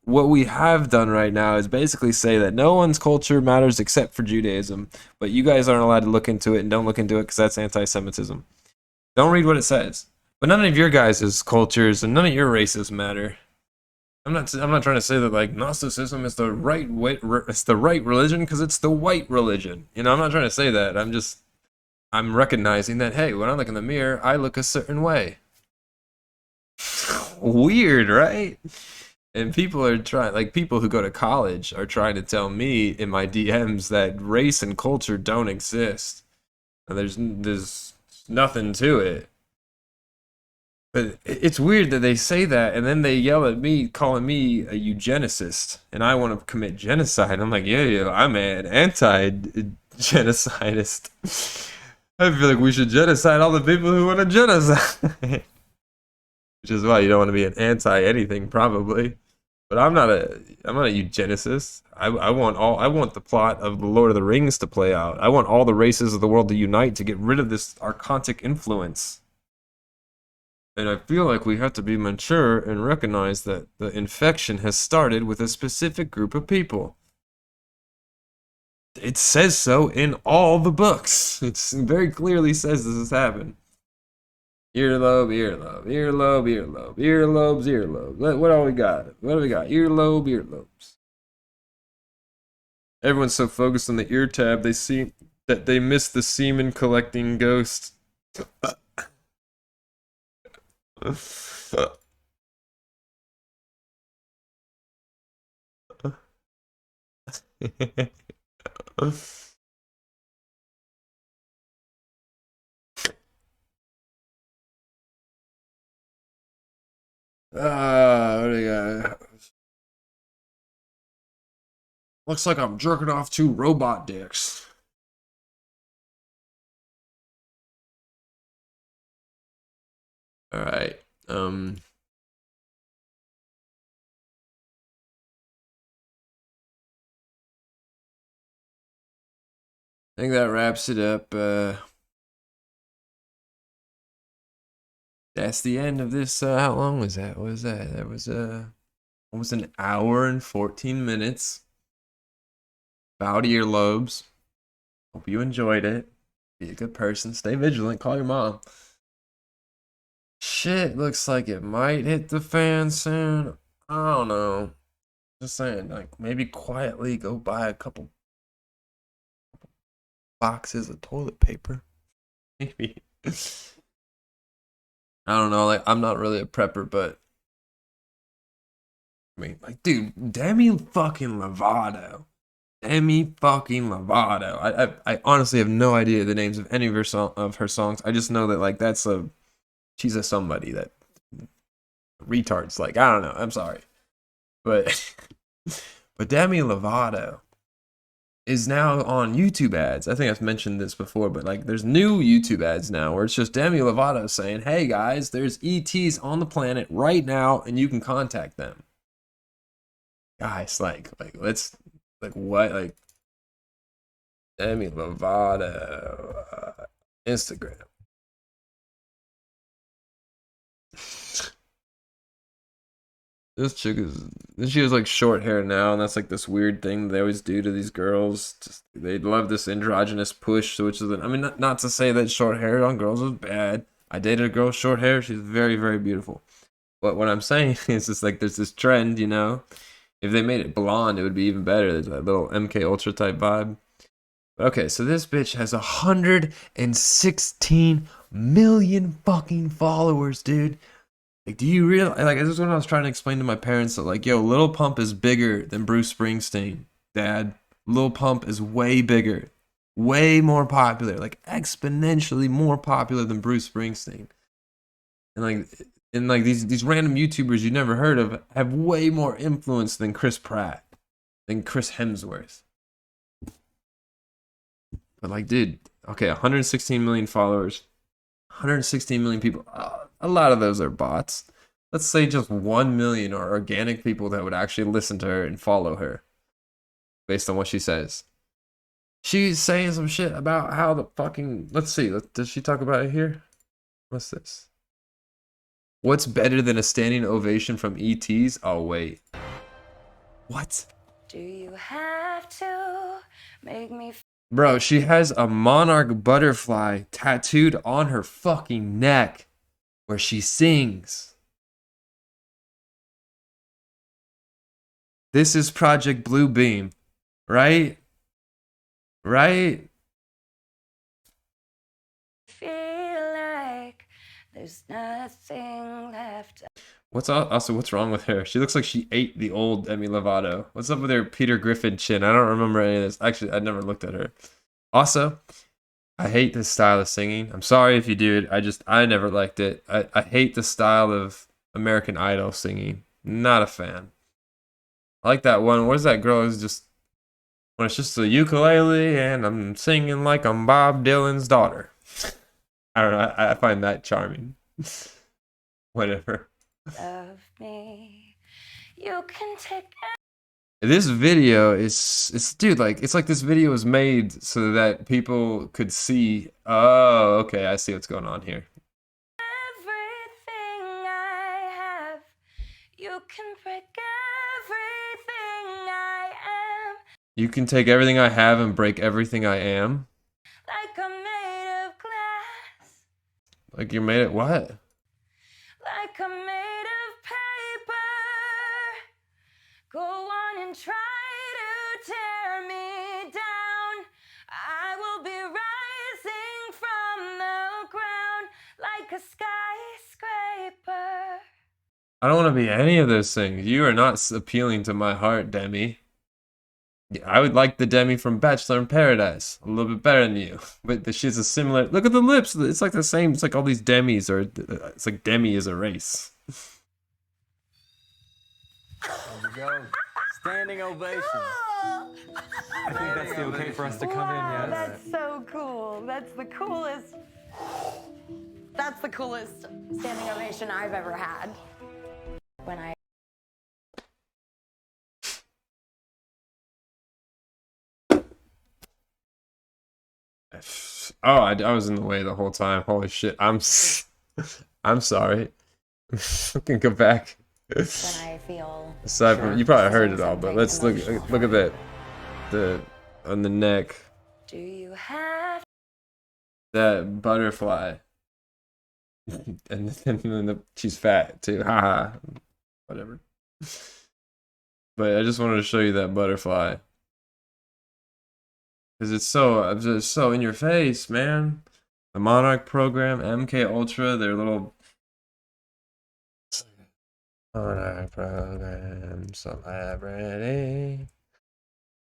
what we have done right now is basically say that no one's culture matters except for Judaism, but you guys aren't allowed to look into it and don't look into it because that's anti-Semitism. Don't read what it says. But none of your guys' cultures and none of your races matter. I'm not trying to say that like Gnosticism is the right way, it's the right religion because it's the white religion. I'm not trying to say that. I'm recognizing that, hey, when I look in the mirror, I look a certain way. Weird, right? And people are trying, like people who go to college are trying to tell me in my DMs that race and culture don't exist. And there's nothing to it. But it's weird that they say that and then they yell at me, calling me a eugenicist, and I want to commit genocide. I'm like, yeah, I'm an anti-genocidist. I feel like we should genocide all the people who want to genocide. Which is why you don't want to be an anti-anything, probably. But I'm not a eugenicist. I want the plot of the Lord of the Rings to play out. I want all the races of the world to unite to get rid of this archontic influence. And I feel like we have to be mature and recognize that the infection has started with a specific group of people. It says so in all the books. It very clearly says this has happened. Earlobe, earlobe, earlobe, earlobe, earlobes, earlobe. What all we got? What do we got? Earlobe, earlobes. Everyone's so focused on the ear tab, they see that they miss the semen collecting ghost. What do we got? Looks like I'm jerking off two robot dicks. All right. I think that wraps it up. That's the end of this. How long was that? What was that? That was almost an hour and 14 minutes. About earlobes. Hope you enjoyed it. Be a good person. Stay vigilant. Call your mom. Shit, looks like it might hit the fan soon. I don't know. Just saying, like maybe quietly go buy a couple boxes of toilet paper. Maybe. I don't know. Like I'm not really a prepper, but I mean, like, dude, Demi fucking Lovato. Demi fucking Lovato. I honestly have no idea the names of any of her songs. I just know that like she's a somebody that retards like I don't know. I'm sorry, but but Demi Lovato. is now on YouTube ads. I think I've mentioned this before, but like there's new YouTube ads now where it's just Demi Lovatto saying, "Hey guys, there's ETs on the planet right now and you can contact them." Guys, like let's like what like Demi Lovato Instagram. This chick is she has like short hair now, and that's like this weird thing they always do to these girls. Just they love this androgynous push, which is I mean not to say that short hair on girls is bad. I dated a girl with short hair. She's very, very beautiful. But what I'm saying is just like there's this trend, you know. If they made it blonde, it would be even better. There's that little MK Ultra type vibe. But okay, so this bitch has 116 million fucking followers, dude. Like, do you realize? Like, this is what I was trying to explain to my parents. That, like, yo, Lil Pump is bigger than Bruce Springsteen, Dad. Lil Pump is way bigger, way more popular, like exponentially more popular than Bruce Springsteen. And like these random YouTubers you never heard of have way more influence than Chris Pratt, than Chris Hemsworth. But like, dude, okay, 116 million followers, 116 million people. A lot of those are bots. Let's say just 1 million are organic people that would actually listen to her and follow her based on what she says. She's saying some shit about how the fucking. Let's see. Does she talk about it here? What's this? What's better than a standing ovation from ETs? Oh, wait. What? Do you have to make me. Bro, she has a monarch butterfly tattooed on her fucking neck where she sings. This is Project Bluebeam, right? Right? Feel like there's nothing left. What's wrong with her? She looks like she ate the old Demi Lovato. What's up with her Peter Griffin chin? I don't remember any of this. Actually, I never looked at her. Also, I hate this style of singing. I'm sorry if you do it. I never liked it. I hate the style of American Idol singing. Not a fan. I like that one. What is that girl who's just when it's just a ukulele and I'm singing like I'm Bob Dylan's daughter. I don't know. I find that charming. Whatever. Love me. You can take. This video is it's dude like it's like this video was made so that people could see. Oh, okay, I see what's going on here. Everything I have, you can break everything I am. You can take everything I have and break everything I am. Like I'm made of glass. Like you're made of what? Like I'm made of paper. Go on and try to tear me down. I will be rising from the ground like a skyscraper. I don't want to be any of those things. You are not appealing to my heart, Demi. I would like the Demi from Bachelor in Paradise a little bit better than you, but she's a similar. Look at the lips. It's like the same. It's like all these Demis are. It's like Demi is a race. There we go. Standing ovation. Cool. I think that's the okay for us to come in, yes? That's so cool. That's the coolest. That's the coolest standing ovation I've ever had. When I. Oh, I was in the way the whole time. Holy shit. I'm sorry. I can go back. When I feel. Aside from you probably heard it all, but let's look at that. The on the neck. Do you have that butterfly? and then she's fat too. Haha. Whatever. But I just wanted to show you that butterfly. Cause it's so in your face, man. The Monarch program, MK Ultra, their little Monarch program celebrity.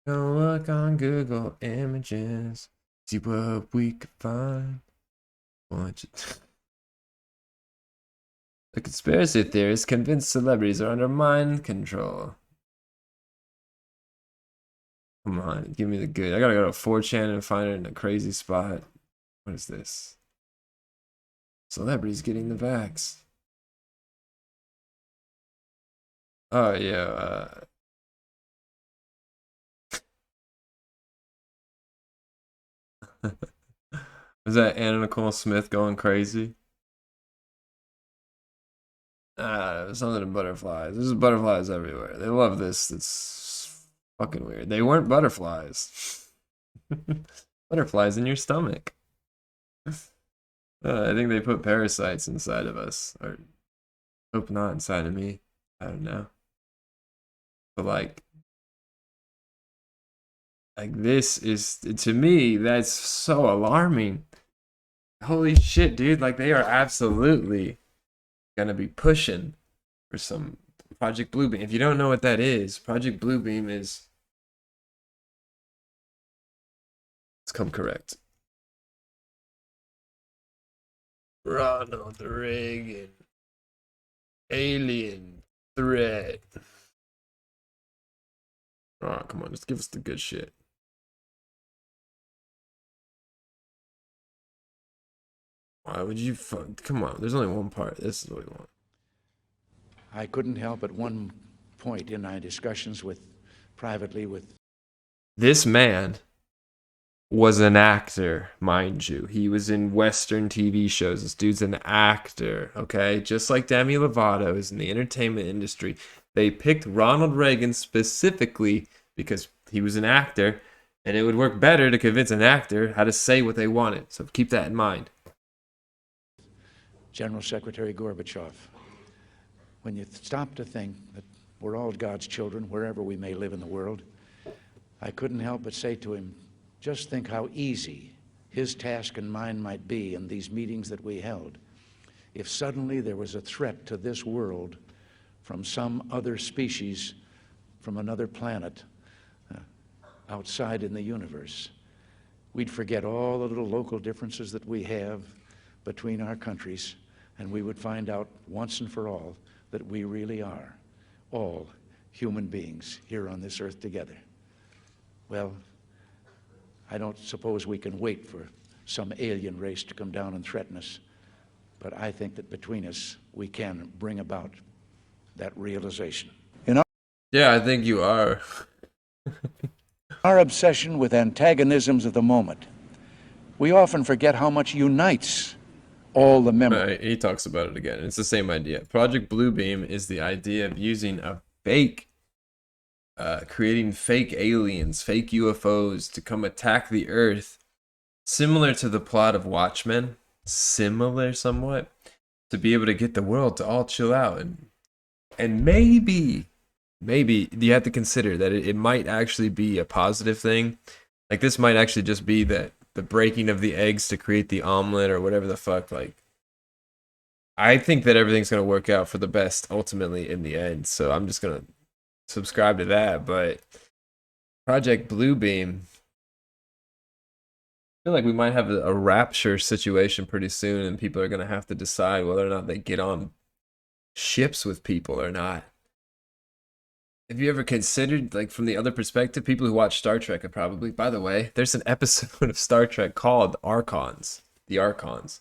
Go look on Google Images, see what we could find. The conspiracy theorists convinced celebrities are under mind control. Come on, give me the good. I gotta go to 4chan and find it in a crazy spot. What is this? Celebrities getting the vax. Oh yeah. Is that Anna Nicole Smith going crazy? Something to butterflies. There's butterflies everywhere. They love this. It's fucking weird. They weren't butterflies. Butterflies in your stomach. I think they put parasites inside of us. Or hope not inside of me. I don't know. But like this is, to me, that's so alarming. Holy shit, dude. Like they are absolutely gonna be pushing for some Project Bluebeam. If you don't know what that is, Project Bluebeam is, let's come correct. Ronald Reagan. Alien threat. Oh, come on, just give us the good shit. Why would you come on, there's only one part. This is what we want. I couldn't help at one point in my discussions privately with This man was an actor, mind you. He was in Western TV shows. This dude's an actor, okay? Just like Demi Lovatto is in the entertainment industry. They picked Ronald Reagan specifically because he was an actor, and it would work better to convince an actor how to say what they wanted. So keep that in mind. General Secretary Gorbachev. When you stop to think that we're all God's children, wherever we may live in the world, I couldn't help but say to him, just think how easy his task and mine might be in these meetings that we held if suddenly there was a threat to this world from some other species, from another planet, outside in the universe. We'd forget all the little local differences that we have between our countries, and we would find out once and for all that we really are all human beings here on this earth together. Well, I don't suppose we can wait for some alien race to come down and threaten us, but I think that between us we can bring about that realization. Yeah, I think you are. Our obsession with antagonisms of the moment, we often forget how much unites all the members. He talks about it again. It's the same idea. Project Bluebeam is the idea of using a fake, creating fake aliens, fake UFOs to come attack the Earth, similar to the plot of Watchmen, similar somewhat, to be able to get the world to all chill out. And maybe you have to consider that it might actually be a positive thing. Like this might actually just be that the breaking of the eggs to create the omelet or whatever the fuck. Like, I think that everything's going to work out for the best ultimately in the end. So I'm just going to subscribe to that. But Project Bluebeam, I feel like we might have a rapture situation pretty soon, and people are going to have to decide whether or not they get on ships with people or not. Have you ever considered, like, from the other perspective, people who watch Star Trek have probably, by the way, there's an episode of Star Trek called Archons, the Archons.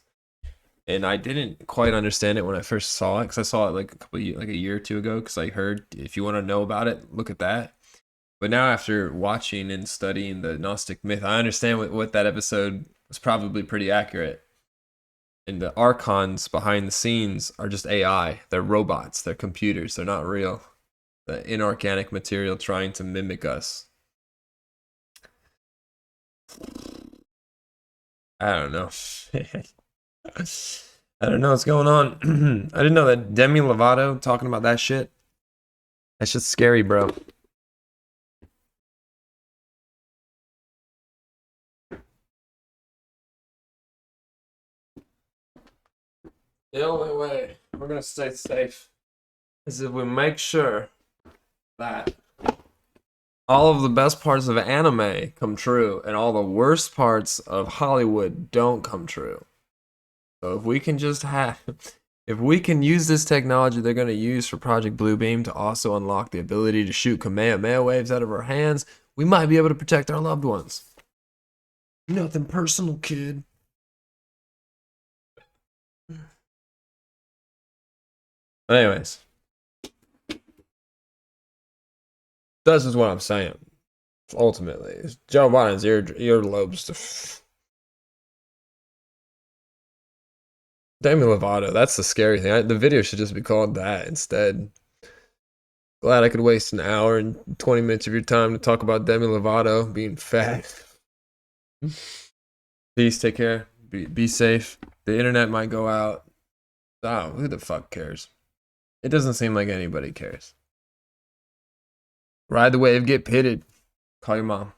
And I didn't quite understand it when I first saw it, because I saw it like a year or two ago, because I heard, if you want to know about it, look at that. But now after watching and studying the Gnostic myth, I understand what that episode was probably pretty accurate. And the Archons behind the scenes are just AI. They're robots. They're computers. They're not real. The inorganic material trying to mimic us. I don't know. I don't know what's going on. I didn't know that Demi Lovato talking about that shit. That's just scary, bro. The only way we're gonna stay safe is if we make sure that all of the best parts of anime come true and all the worst parts of Hollywood don't come true. So if we can if we can use this technology they're going to use for Project Bluebeam to also unlock the ability to shoot Kamehameha waves out of our hands, We might be able to protect our loved ones. Nothing personal, kid. But anyways, this is what I'm saying. Ultimately, is Joe Biden's earlobes. Demi Lovatto. That's the scary thing. The video should just be called that instead. Glad I could waste an hour and 20 minutes of your time to talk about Demi Lovato being fat. Peace. Take care. Be safe. The internet might go out. Oh, who the fuck cares? It doesn't seem like anybody cares. Ride the wave, get pitted. Call your mom.